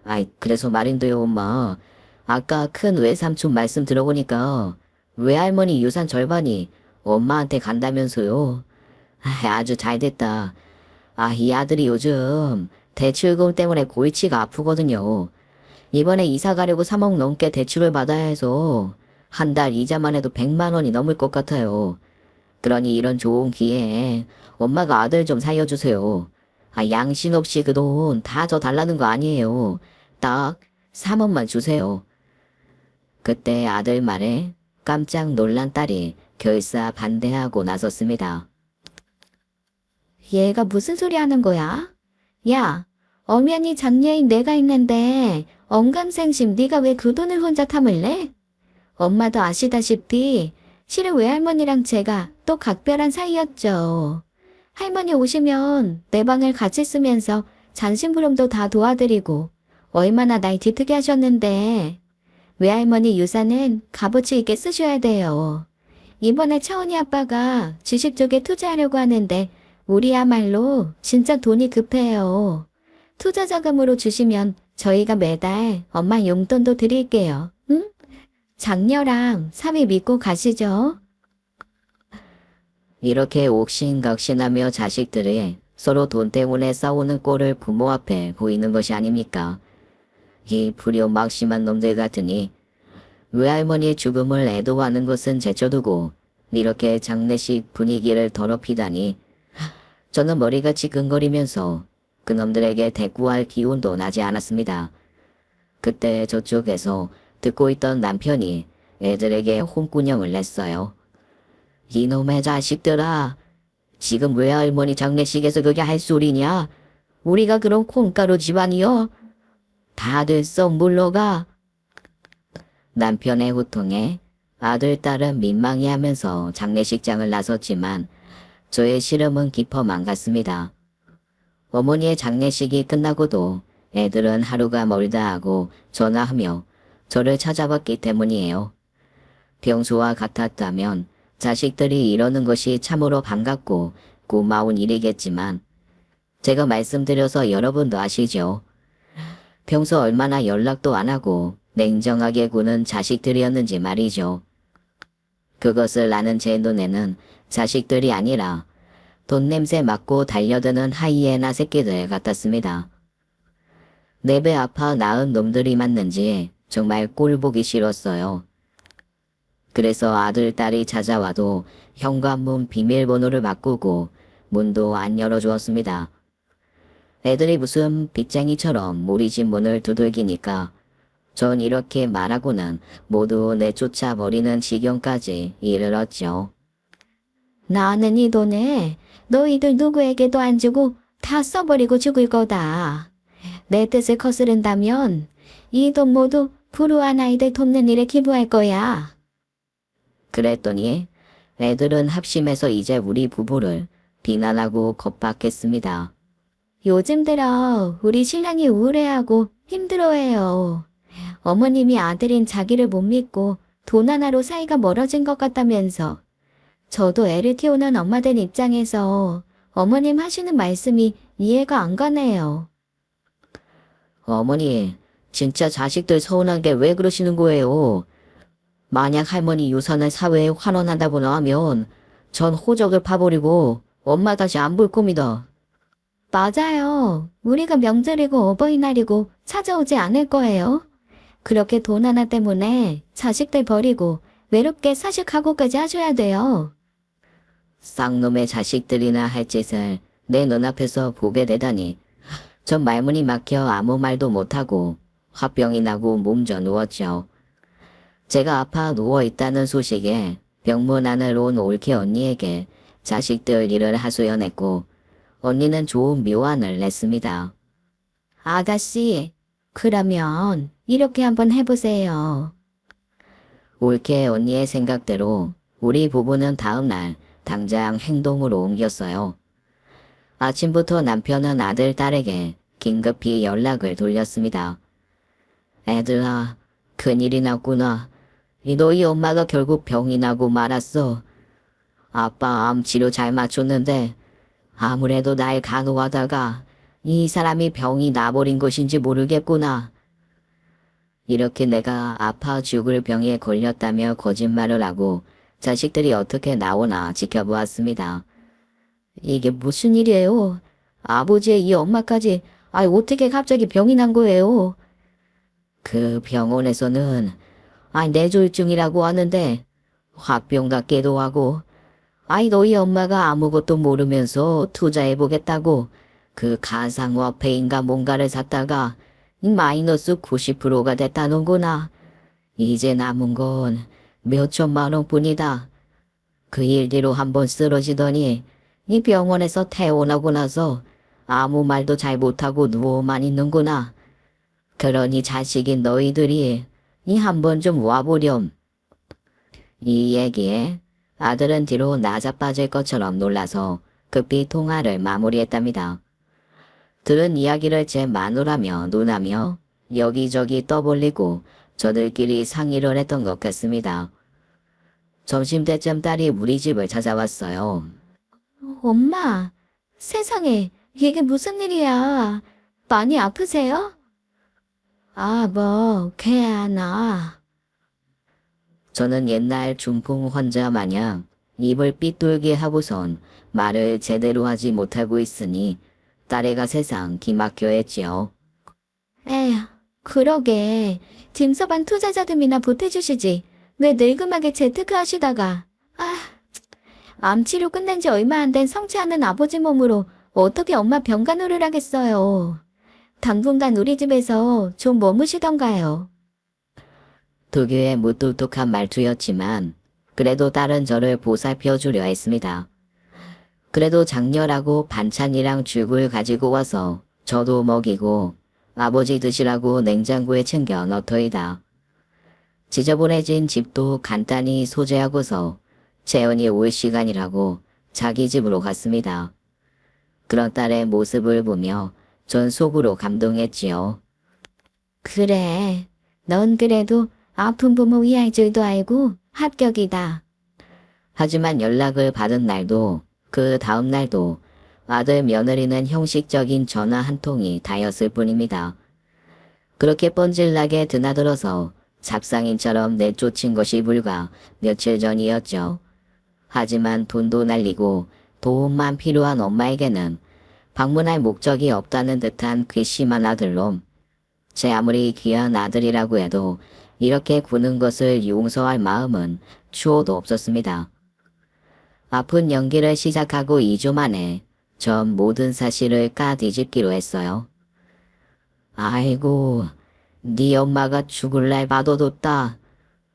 아이, 그래서 말인데요, 엄마. 아까 큰 외삼촌 말씀 들어보니까 외할머니 유산 절반이 엄마한테 간다면서요. 아주 잘됐다. 이 아들이 요즘 대출금 때문에 골치가 아프거든요. 이번에 이사 가려고 3억 넘게 대출을 받아야 해서 한 달 이자만 해도 100만 원이 넘을 것 같아요. 그러니 이런 좋은 기회에 엄마가 아들 좀 살려주세요. 양심 없이 그 돈 다 저 달라는 거 아니에요. 딱 3억만 주세요. 그때 아들 말에 깜짝 놀란 딸이 결사 반대하고 나섰습니다. 얘가 무슨 소리 하는 거야? 야, 엄연히 장녀인 내가 있는데 언감생심 네가 왜 그 돈을 혼자 탐을래? 엄마도 아시다시피 실은 외할머니랑 제가 또 각별한 사이였죠. 할머니 오시면 내 방을 같이 쓰면서 잔심부름도 다 도와드리고 얼마나 날 뒤트게 하셨는데 외할머니 유산은 값어치 있게 쓰셔야 돼요. 이번에 차은이 아빠가 주식 쪽에 투자하려고 하는데 우리야말로 진짜 돈이 급해요. 투자 자금으로 주시면 저희가 매달 엄마 용돈도 드릴게요. 응? 장녀랑 사위 믿고 가시죠. 이렇게 옥신각신하며 자식들이 서로 돈 때문에 싸우는 꼴을 부모 앞에 보이는 것이 아닙니까? 이 불효막심한 놈들 같으니 외할머니의 죽음을 애도하는 것은 제쳐두고 이렇게 장례식 분위기를 더럽히다니 저는 머리가 지끈거리면서 그놈들에게 대꾸할 기운도 나지 않았습니다. 그때 저쪽에서 듣고 있던 남편이 애들에게 홍군형을 냈어요. 이놈의 자식들아, 지금 외할머니 장례식에서 그게 할 소리냐? 우리가 그런 콩가루 집안이여? 다들 썩 물러가. 남편의 호통에 아들, 딸은 민망해하면서 장례식장을 나섰지만 저의 시름은 깊어만 갔습니다. 어머니의 장례식이 끝나고도 애들은 하루가 멀다 하고 전화하며 저를 찾아왔기 때문이에요. 평소와 같았다면 자식들이 이러는 것이 참으로 반갑고 고마운 일이겠지만 제가 말씀드려서 여러분도 아시죠? 평소 얼마나 연락도 안 하고 냉정하게 구는 자식들이었는지 말이죠. 그것을 아는 제 눈에는 자식들이 아니라 돈 냄새 맡고 달려드는 하이에나 새끼들 같았습니다. 내 배 아파 낳은 놈들이 맞는지 정말 꼴 보기 싫었어요. 그래서 아들, 딸이 찾아와도 현관문 비밀번호를 바꾸고 문도 안 열어주었습니다. 애들이 무슨 빗쟁이처럼 우리 집 문을 두들기니까 전 이렇게 말하고는 모두 내쫓아 버리는 지경까지 이르렀죠. 나는 이 돈에 너희들 누구에게도 안 주고 다 써버리고 죽을 거다. 내 뜻을 거스른다면 이 돈 모두 불우한 아이들 돕는 일에 기부할 거야. 그랬더니 애들은 합심해서 이제 우리 부부를 비난하고 겁박했습니다. 요즘 들어 우리 신랑이 우울해하고 힘들어해요. 어머님이 아들인 자기를 못 믿고 돈 하나로 사이가 멀어진 것 같다면서. 저도 애를 키우는 엄마들 입장에서 어머님 하시는 말씀이 이해가 안 가네요. 어머니, 진짜 자식들 서운한 게 왜 그러시는 거예요? 만약 할머니 유산을 사회에 환원한다고 하면 전 호적을 파버리고 엄마 다시 안 볼 겁니다. 맞아요. 우리가 명절이고 어버이날이고 찾아오지 않을 거예요. 그렇게 돈 하나 때문에 자식들 버리고 외롭게 사식하고까지 하셔야 돼요. 쌍놈의 자식들이나 할 짓을 내 눈앞에서 보게 되다니 전 말문이 막혀 아무 말도 못하고 화병이 나고 몸져 누웠죠. 제가 아파 누워있다는 소식에 병문안을 온 올케 언니에게 자식들 일을 하소연했고 언니는 좋은 묘안을 냈습니다. 아가씨, 그러면 이렇게 한번 해보세요. 올케 언니의 생각대로 우리 부부는 다음날 당장 행동으로 옮겼어요. 아침부터 남편은 아들, 딸에게 긴급히 연락을 돌렸습니다. 애들아, 큰일이 났구나. 너희 엄마가 결국 병이 나고 말았어. 아빠 암 치료 잘 맞췄는데 아무래도 날 간호하다가 이 사람이 병이 나버린 것인지 모르겠구나. 이렇게 내가 아파 죽을 병에 걸렸다며 거짓말을 하고 자식들이 어떻게 나오나 지켜보았습니다. 이게 무슨 일이에요? 아버지의 이 엄마까지 어떻게 갑자기 병이 난 거예요? 그 병원에서는 뇌졸중이라고 하는데 화병 같기도 하고 너희 엄마가 아무것도 모르면서 투자해보겠다고 그 가상화폐인가 뭔가를 샀다가 마이너스 90%가 됐다는구나. 이제 남은 건 몇천만 원뿐이다. 그 일 뒤로 한번 쓰러지더니 이 병원에서 퇴원하고 나서 아무 말도 잘 못하고 누워만 있는구나. 그러니 자식인 너희들이 이 한번 좀 와보렴. 이 얘기에 아들은 뒤로 나자빠질 것처럼 놀라서 급히 통화를 마무리했답니다. 들은 이야기를 제 마누라며 누나며 여기저기 떠벌리고 저들끼리 상의를 했던 것 같습니다. 점심때쯤 딸이 우리 집을 찾아왔어요. 엄마, 세상에, 이게 무슨 일이야? 많이 아프세요? 괜찮아. 저는 옛날 중풍 환자 마냥 입을 삐뚤게 하고선 말을 제대로 하지 못하고 있으니 딸애가 세상 기막혀 했지요. 에휴, 그러게. dim서방 투자자금이나 보태주시지. 왜 늙음하게 재테크 하시다가. 암치료 끝낸 지 얼마 안 된 성취하는 아버지 몸으로 어떻게 엄마 병간호를 하겠어요. 당분간 우리 집에서 좀 머무시던가요. 특유의 무뚝뚝한 말투였지만 그래도 딸은 저를 보살펴 주려 했습니다. 그래도 장렬하고 반찬이랑 죽을 가지고 와서 저도 먹이고 아버지 드시라고 냉장고에 챙겨 넣더이다. 지저분해진 집도 간단히 소재하고서 재현이 올 시간이라고 자기 집으로 갔습니다. 그런 딸의 모습을 보며 전 속으로 감동했지요. 그래, 넌 그래도 아픈 부모 위할 줄도 알고 합격이다. 하지만 연락을 받은 날도 그 다음 날도 아들 며느리는 형식적인 전화 한 통이 다였을 뿐입니다. 그렇게 뻔질나게 드나들어서 잡상인처럼 내쫓은 것이 불과 며칠 전이었죠. 하지만 돈도 날리고 도움만 필요한 엄마에게는 방문할 목적이 없다는 듯한 괘씸한 아들놈. 제 아무리 귀한 아들이라고 해도 이렇게 구는 것을 용서할 마음은 추호도 없었습니다. 아픈 연기를 시작하고 2주 만에 전 모든 사실을 까뒤집기로 했어요. 아이고, 네 엄마가 죽을 날 봐둬뒀다.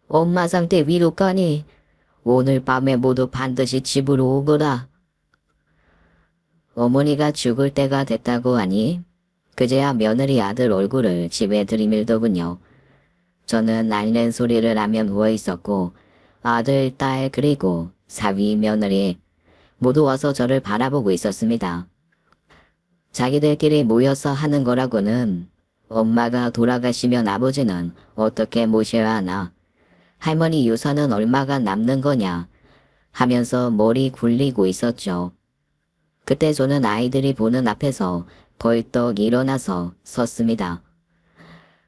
엄마 상태 위로까니 오늘 밤에 모두 반드시 집으로 오거라. 어머니가 죽을 때가 됐다고 하니 그제야 며느리 아들 얼굴을 집에 들이밀더군요. 저는 앓는 소리를 하며 누워있었고 아들, 딸 그리고 사위, 며느리 모두 와서 저를 바라보고 있었습니다. 자기들끼리 모여서 하는 거라고는 엄마가 돌아가시면 아버지는 어떻게 모셔야 하나, 할머니 유산은 얼마가 남는 거냐 하면서 머리 굴리고 있었죠. 그때 저는 아이들이 보는 앞에서 벌떡 일어나서 섰습니다.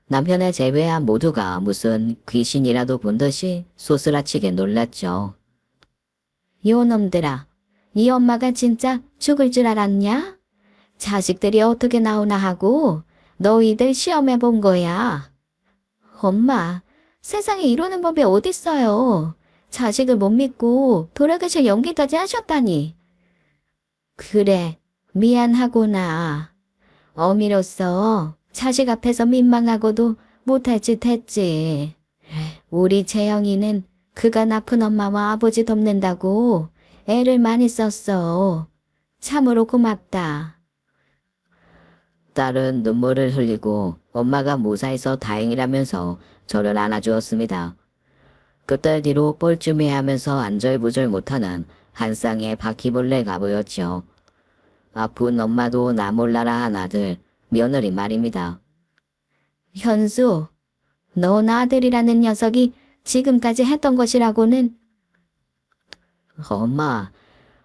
남편을 제외한 모두가 무슨 귀신이라도 본 듯이 소스라치게 놀랐죠. 요놈들아, 네 엄마가 진짜 죽을 줄 알았냐? 자식들이 어떻게 나오나 하고 너희들 시험해 본 거야. 엄마, 세상에 이러는 법이 어딨어요. 자식을 못 믿고 돌아가실 연기까지 하셨다니. 그래, 미안하구나. 어미로서 자식 앞에서 민망하고도 못할 짓 했지. 우리 재영이는 그간 아픈 엄마와 아버지 돕는다고 애를 많이 썼어. 참으로 고맙다. 딸은 눈물을 흘리고 엄마가 무사해서 다행이라면서 저를 안아주었습니다. 그때 뒤로 뻘쭘해하면서 안절부절 못하는 한 쌍의 바퀴벌레가 보였죠. 아픈 엄마도 나 몰라라 한 아들, 며느리 말입니다. 현수, 넌 아들이라는 녀석이 지금까지 했던 것이라고는. 엄마,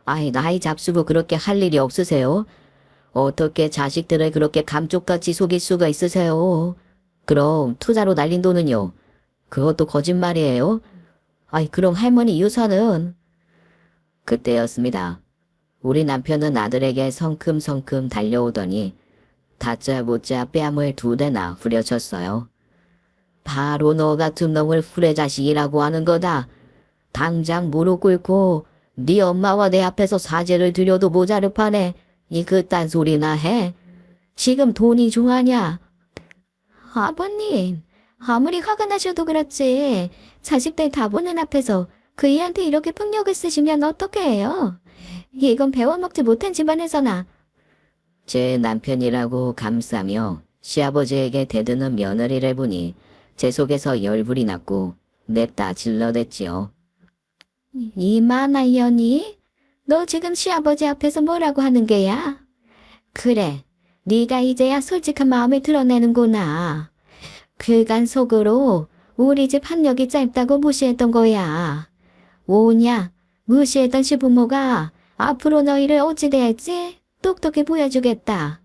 아이 나이 잡수고 그렇게 할 일이 없으세요? 어떻게 자식들을 그렇게 감쪽같이 속일 수가 있으세요? 그럼 투자로 날린 돈은요? 그것도 거짓말이에요? 아이 그럼 할머니 유산은? 그때였습니다. 우리 남편은 아들에게 성큼성큼 달려오더니 다짜 못자 뺨을 2대나 후려쳤어요. 바로 너 같은 놈을 후레자식이라고 하는 거다. 당장 무릎 꿇고 네 엄마와 내 앞에서 사죄를 드려도 모자를 파네. 이 그딴 소리나 해. 지금 돈이 중하냐? 아버님, 아무리 화가 나셔도 그렇지. 자식들 다 보는 앞에서 그 애한테 이렇게 폭력을 쓰시면 어떻게 해요? 이건 배워먹지 못한 집안에서나. 제 남편이라고 감싸며 시아버지에게 대드는 며느리를 보니 제 속에서 열불이 났고 냅다 질러댔지요. 이만아 이언니, 너 지금 시아버지 앞에서 뭐라고 하는 게야? 그래, 네가 이제야 솔직한 마음을 드러내는구나. 그간 속으로 우리 집 학력이 짧다고 무시했던 거야. 오냐, 무시했던 시부모가 앞으로 너희를 어찌 대할지 똑똑히 보여주겠다.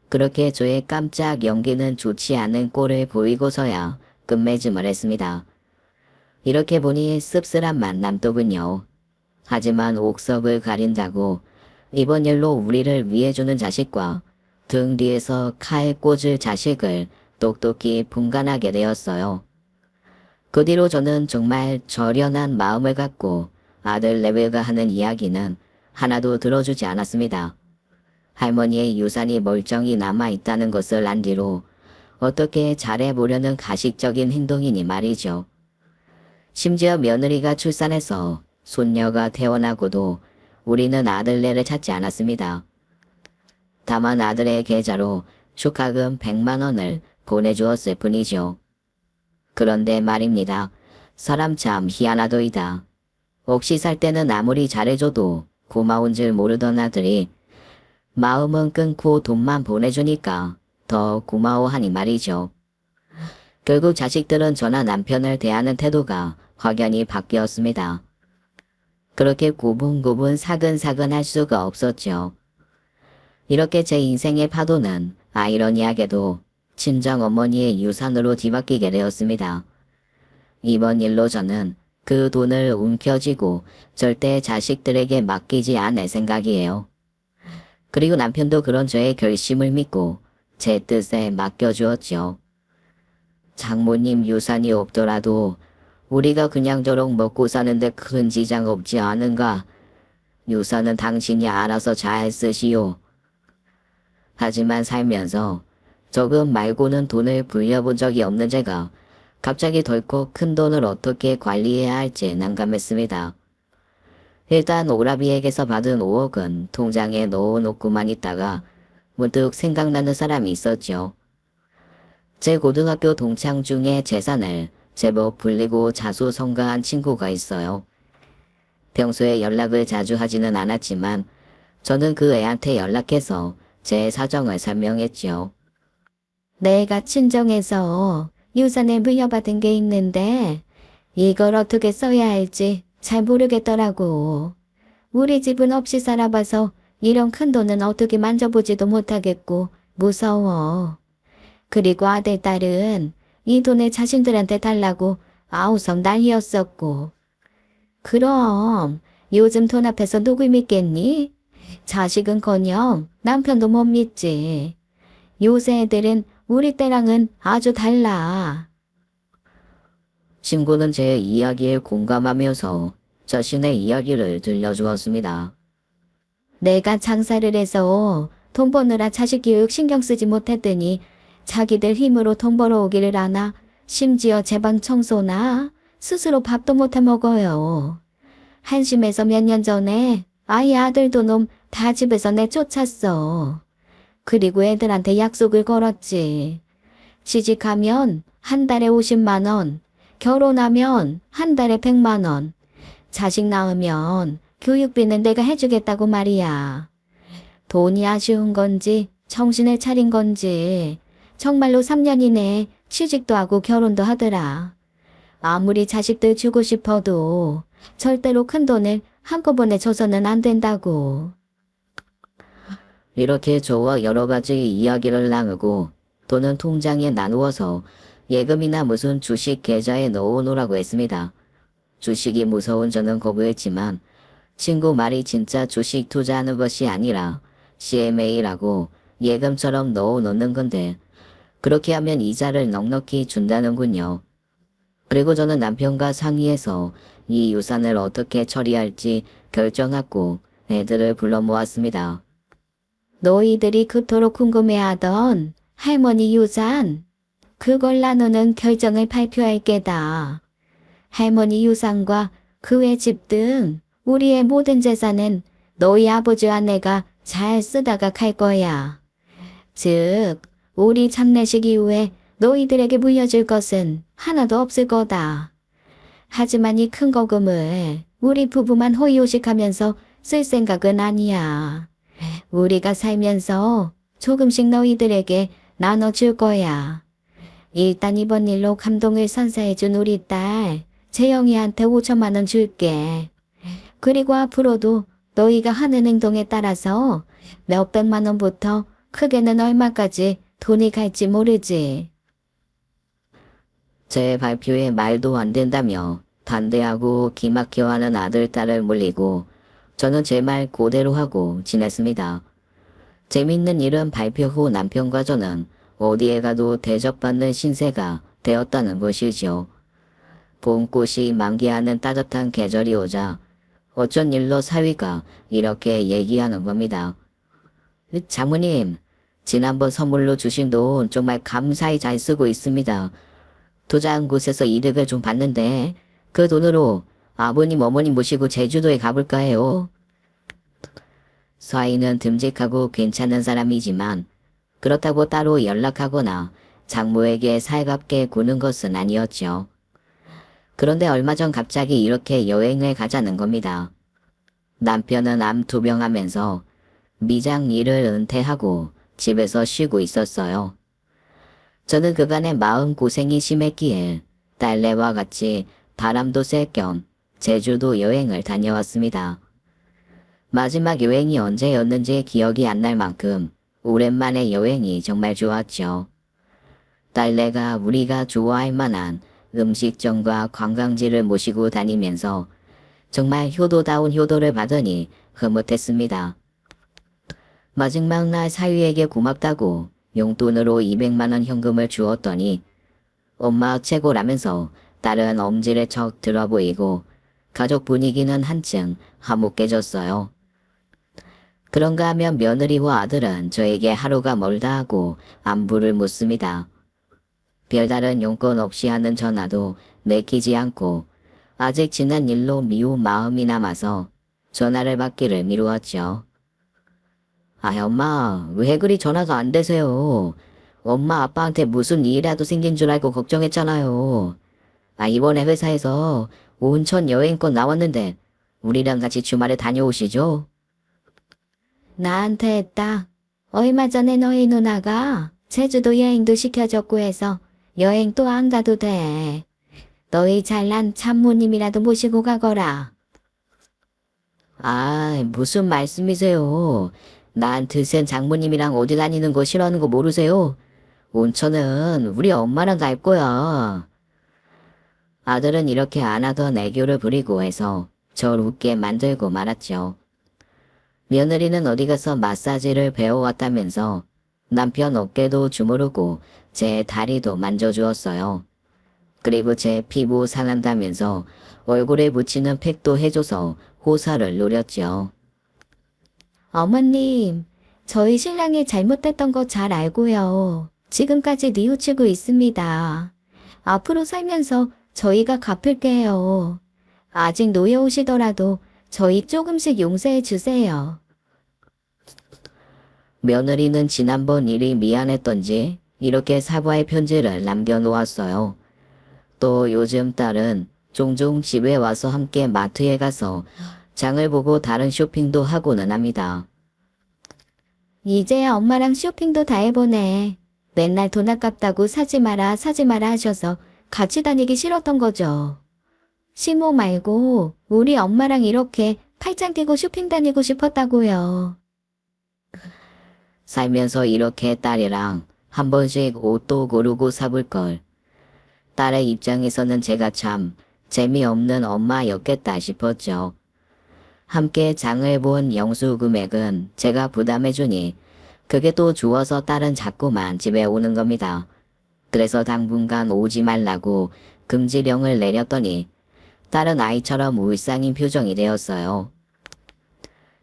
그렇게 저의 깜짝 연기는 좋지 않은 꼴을 보이고서야 끝맺음을 했습니다. 이렇게 보니 씁쓸한 만남더군요. 하지만 옥석을 가린다고 이번 일로 우리를 위해주는 자식과 등 뒤에서 칼 꽂을 자식을 똑똑히 분간하게 되었어요. 그 뒤로 저는 정말 절연한 마음을 갖고 아들 레벨가 하는 이야기는 하나도 들어주지 않았습니다. 할머니의 유산이 멀쩡히 남아있다는 것을 안 뒤로 어떻게 잘해보려는 가식적인 행동이니 말이죠. 심지어 며느리가 출산해서 손녀가 태어나고도 우리는 아들네를 찾지 않았습니다. 다만 아들의 계좌로 축하금 100만 원을 보내주었을 뿐이죠. 그런데 말입니다. 사람 참 희한하더이다. 혹시 살 때는 아무리 잘해줘도 고마운 줄 모르던 아들이 마음은 끊고 돈만 보내주니까 더 고마워하니 말이죠. 결국 자식들은 저나 남편을 대하는 태도가 확연히 바뀌었습니다. 그렇게 고분고분 사근사근 할 수가 없었죠. 이렇게 제 인생의 파도는 아이러니하게도 친정 어머니의 유산으로 뒤바뀌게 되었습니다. 이번 일로 저는 그 돈을 움켜쥐고 절대 자식들에게 맡기지 않을 생각이에요. 그리고 남편도 그런 저의 결심을 믿고 제 뜻에 맡겨주었죠. 장모님 유산이 없더라도 우리가 그냥저냥 먹고 사는데 큰 지장 없지 않은가? 유산은 당신이 알아서 잘 쓰시오. 하지만 살면서 저금 말고는 돈을 불려본 적이 없는 제가 갑자기 덜컥 큰 돈을 어떻게 관리해야 할지 난감했습니다. 일단 오라비에게서 받은 5억은 통장에 넣어놓고만 있다가 문득 생각나는 사람이 있었죠. 제 고등학교 동창 중에 재산을 제법 불리고 자수성가한 친구가 있어요. 평소에 연락을 자주 하지는 않았지만 저는 그 애한테 연락해서 제 사정을 설명했지요. 내가 친정에서 유산에 물려받은 게 있는데 이걸 어떻게 써야 할지 잘 모르겠더라고. 우리 집은 없이 살아봐서 이런 큰 돈은 어떻게 만져보지도 못하겠고 무서워. 그리고 아들, 딸은 이 돈을 자신들한테 달라고 아우성 난리였었고. 그럼 요즘 돈 앞에서 누굴 믿겠니? 자식은커녕 남편도 못 믿지. 요새 애들은 우리 때랑은 아주 달라. 친구는 제 이야기에 공감하면서 자신의 이야기를 들려주었습니다. 내가 장사를 해서 돈 버느라 자식 교육 신경 쓰지 못했더니 자기들 힘으로 돈 벌어오기를 하나 심지어 제방 청소나 스스로 밥도 못해 먹어요. 한심해서 몇 년 전에 아이 아들도 놈 다 집에서 내쫓았어. 그리고 애들한테 약속을 걸었지. 시집가면 한 달에 50만 원, 결혼하면 한 달에 100만 원, 자식 낳으면 교육비는 내가 해주겠다고 말이야. 돈이 아쉬운 건지 정신을 차린 건지 정말로 3년 이내에 취직도 하고 결혼도 하더라. 아무리 자식들 주고 싶어도 절대로 큰 돈을 한꺼번에 줘서는 안 된다고. 이렇게 저와 여러 가지 이야기를 나누고 돈은 통장에 나누어서 예금이나 무슨 주식 계좌에 넣어놓으라고 했습니다. 주식이 무서운 저는 거부했지만 친구 말이 진짜 주식 투자하는 것이 아니라 CMA라고 예금처럼 넣어놓는 건데 그렇게 하면 이자를 넉넉히 준다는군요. 그리고 저는 남편과 상의해서 이 유산을 어떻게 처리할지 결정하고 애들을 불러 모았습니다. 너희들이 그토록 궁금해하던 할머니 유산, 그걸 나누는 결정을 발표할 게다. 할머니 유산과 그 외 집 등 우리의 모든 재산은 너희 아버지와 내가 잘 쓰다가 갈 거야. 즉, 우리 장례식 이후에 너희들에게 물려줄 것은 하나도 없을 거다. 하지만 이 큰 거금을 우리 부부만 호의호식하면서 쓸 생각은 아니야. 우리가 살면서 조금씩 너희들에게 나눠줄 거야. 일단 이번 일로 감동을 선사해준 우리 딸 재영이한테 5천만 원 줄게. 그리고 앞으로도 너희가 하는 행동에 따라서 몇백만 원부터 크게는 얼마까지 돈이 갈지 모르지. 제 발표에 말도 안 된다며 반대하고 기막혀하는 아들, 딸을 물리고 저는 제 말 그대로 하고 지냈습니다. 재밌는 일은 발표 후 남편과 저는 어디에 가도 대접받는 신세가 되었다는 것이죠. 봄꽃이 만개하는 따뜻한 계절이 오자 어쩐 일로 사위가 이렇게 얘기하는 겁니다. 장모님, 지난번 선물로 주신 돈 정말 감사히 잘 쓰고 있습니다. 투자한 곳에서 이득을 좀 봤는데 그 돈으로 아버님 어머님 모시고 제주도에 가볼까 해요. 사위는 듬직하고 괜찮은 사람이지만 그렇다고 따로 연락하거나 장모에게 살갑게 구는 것은 아니었죠. 그런데 얼마 전 갑자기 이렇게 여행을 가자는 겁니다. 남편은 암 투병하면서 미장 일을 은퇴하고 집에서 쉬고 있었어요. 저는 그간의 마음고생이 심했기에 딸내와 같이 바람도 쐴 겸 제주도 여행을 다녀왔습니다. 마지막 여행이 언제였는지 기억이 안 날 만큼 오랜만에 여행이 정말 좋았죠. 딸내가 우리가 좋아할 만한 음식점과 관광지를 모시고 다니면서 정말 효도다운 효도를 받으니 흐뭇했습니다. 마지막 날 사위에게 고맙다고 용돈으로 200만 원 현금을 주었더니 엄마 최고라면서 딸은 엄지를 척 들어 보이고 가족 분위기는 한층 화목해졌어요. 그런가 하면 며느리와 아들은 저에게 하루가 멀다 하고 안부를 묻습니다. 별다른 용건 없이 하는 전화도 내키지 않고 아직 지난 일로 미운 마음이 남아서 전화를 받기를 미루었죠. 아, 엄마, 왜 그리 전화가 안 되세요? 엄마 아빠한테 무슨 일이라도 생긴 줄 알고 걱정했잖아요. 아, 이번에 회사에서 온천 여행권 나왔는데 우리랑 같이 주말에 다녀오시죠? 나한테 했다. 얼마 전에 너희 누나가 제주도 여행도 시켜줬고 해서 여행 또 안 가도 돼. 너희 잘난 참모님이라도 모시고 가거라. 아, 무슨 말씀이세요? 난 드센 장모님이랑 어디 다니는 거 싫어하는 거 모르세요? 온천은 우리 엄마랑 갈 거야. 아들은 이렇게 안 하던 애교를 부리고 해서 절 웃게 만들고 말았죠. 며느리는 어디 가서 마사지를 배워왔다면서 남편 어깨도 주무르고 제 다리도 만져주었어요. 그리고 제 피부 상한다면서 얼굴에 묻히는 팩도 해줘서 호사를 누렸죠. 어머님, 저희 신랑이 잘못됐던 거 잘 알고요. 지금까지 뉘우치고 있습니다. 앞으로 살면서 저희가 갚을게요. 아직 노여우시더라도 저희 조금씩 용서해 주세요. 며느리는 지난번 일이 미안했던지 이렇게 사과의 편지를 남겨놓았어요. 또 요즘 딸은 종종 집에 와서 함께 마트에 가서 장을 보고 다른 쇼핑도 하고는 합니다. 이제야 엄마랑 쇼핑도 다 해보네. 맨날 돈 아깝다고 사지 마라 하셔서 같이 다니기 싫었던 거죠. 시모 말고 우리 엄마랑 이렇게 팔짱 끼고 쇼핑 다니고 싶었다고요. 살면서 이렇게 딸이랑 한 번씩 옷도 고르고 사볼 걸. 딸의 입장에서는 제가 참 재미없는 엄마였겠다 싶었죠. 함께 장을 본 영수 금액은 제가 부담해주니 그게 또 좋아서 딸은 자꾸만 집에 오는 겁니다. 그래서 당분간 오지 말라고 금지령을 내렸더니 딸은 아이처럼 울상인 표정이 되었어요.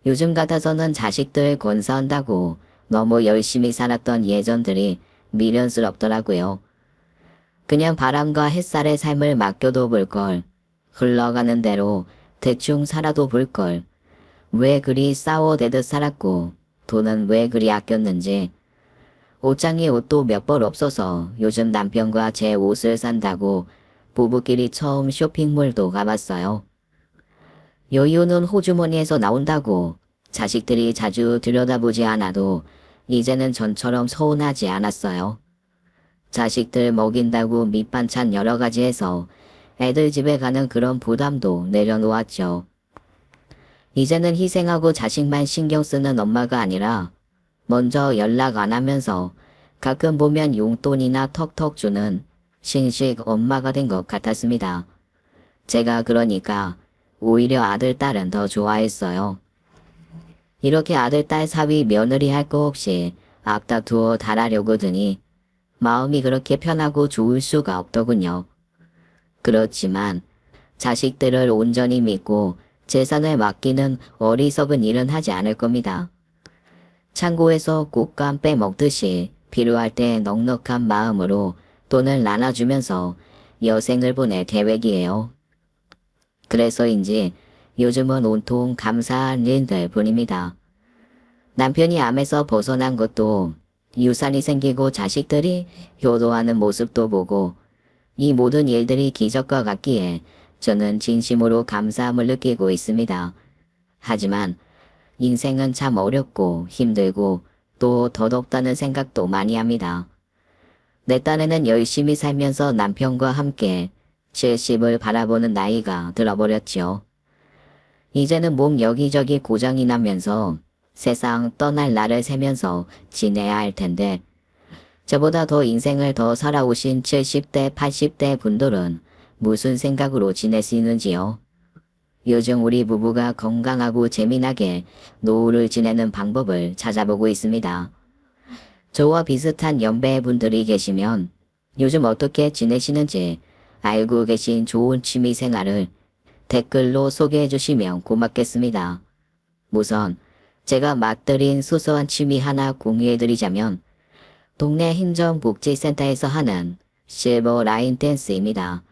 요즘 같아서는 자식들 건사한다고 너무 열심히 살았던 예전들이 미련스럽더라고요. 그냥 바람과 햇살의 삶을 맡겨도 볼 걸. 흘러가는 대로 대충 살아도 볼 걸. 왜 그리 싸워대듯 살았고 돈은 왜 그리 아꼈는지. 옷장에 옷도 몇 벌 없어서 요즘 남편과 제 옷을 산다고 부부끼리 처음 쇼핑몰도 가봤어요. 여유는 호주머니에서 나온다고 자식들이 자주 들여다보지 않아도 이제는 전처럼 서운하지 않았어요. 자식들 먹인다고 밑반찬 여러 가지 해서 애들 집에 가는 그런 부담도 내려놓았죠. 이제는 희생하고 자식만 신경 쓰는 엄마가 아니라 먼저 연락 안 하면서 가끔 보면 용돈이나 턱턱 주는 신식 엄마가 된 것 같았습니다. 제가 그러니까 오히려 아들, 딸은 더 좋아했어요. 이렇게 아들, 딸 사위 며느리 할 거 없이 앞다투어 달하려고 드니 마음이 그렇게 편하고 좋을 수가 없더군요. 그렇지만 자식들을 온전히 믿고 재산을 맡기는 어리석은 일은 하지 않을 겁니다. 창고에서 꽃감 빼먹듯이 필요할 때 넉넉한 마음으로 돈을 나눠주면서 여생을 보낼 계획이에요. 그래서인지 요즘은 온통 감사한 일들 뿐입니다. 남편이 암에서 벗어난 것도 유산이 생기고 자식들이 효도하는 모습도 보고 이 모든 일들이 기적과 같기에 저는 진심으로 감사함을 느끼고 있습니다. 하지만 인생은 참 어렵고 힘들고 또 더덥다는 생각도 많이 합니다. 내 딴에는 열심히 살면서 남편과 함께 70을 바라보는 나이가 들어버렸죠. 이제는 몸 여기저기 고장이 나면서 세상 떠날 날을 세면서 지내야 할 텐데 저보다 더 인생을 더 살아오신 70대, 80대 분들은 무슨 생각으로 지내시는지요? 요즘 우리 부부가 건강하고 재미나게 노후를 지내는 방법을 찾아보고 있습니다. 저와 비슷한 연배의 분들이 계시면 요즘 어떻게 지내시는지 알고 계신 좋은 취미 생활을 댓글로 소개해 주시면 고맙겠습니다. 우선 제가 맛들인 소소한 취미 하나 공유해 드리자면 동네 행정복지센터에서 하는 실버 라인 댄스입니다.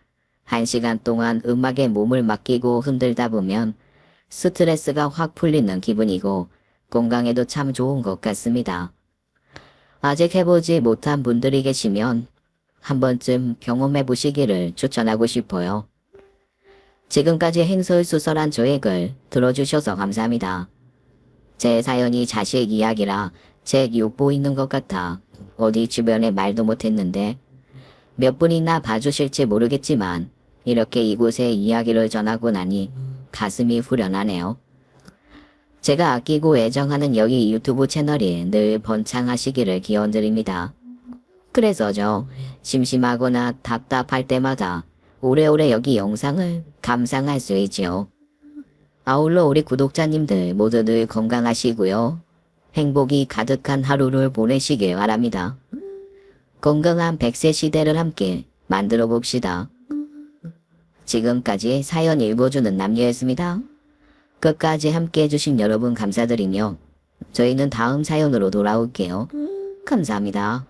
1시간 동안 음악에 몸을 맡기고 흔들다 보면 스트레스가 확 풀리는 기분이고 건강에도 참 좋은 것 같습니다. 아직 해보지 못한 분들이 계시면 한 번쯤 경험해 보시기를 추천하고 싶어요. 지금까지 행설수설한 저의 글 들어주셔서 감사합니다. 제 사연이 자식 이야기라 제 욕보 있는 것 같아 어디 주변에 말도 못했는데 몇 분이나 봐주실지 모르겠지만 이렇게 이곳에 이야기를 전하고 나니 가슴이 후련하네요. 제가 아끼고 애정하는 여기 유튜브 채널이 늘 번창하시기를 기원드립니다. 그래서 저 심심하거나 답답할 때마다 오래오래 여기 영상을 감상할 수 있지요. 아울러 우리 구독자님들 모두 늘 건강하시고요. 행복이 가득한 하루를 보내시길 바랍니다. 건강한 100세 시대를 함께 만들어 봅시다. 지금까지 사연 읽어주는 남녀였습니다. 끝까지 함께 해주신 여러분 감사드리며 저희는 다음 사연으로 돌아올게요. 감사합니다.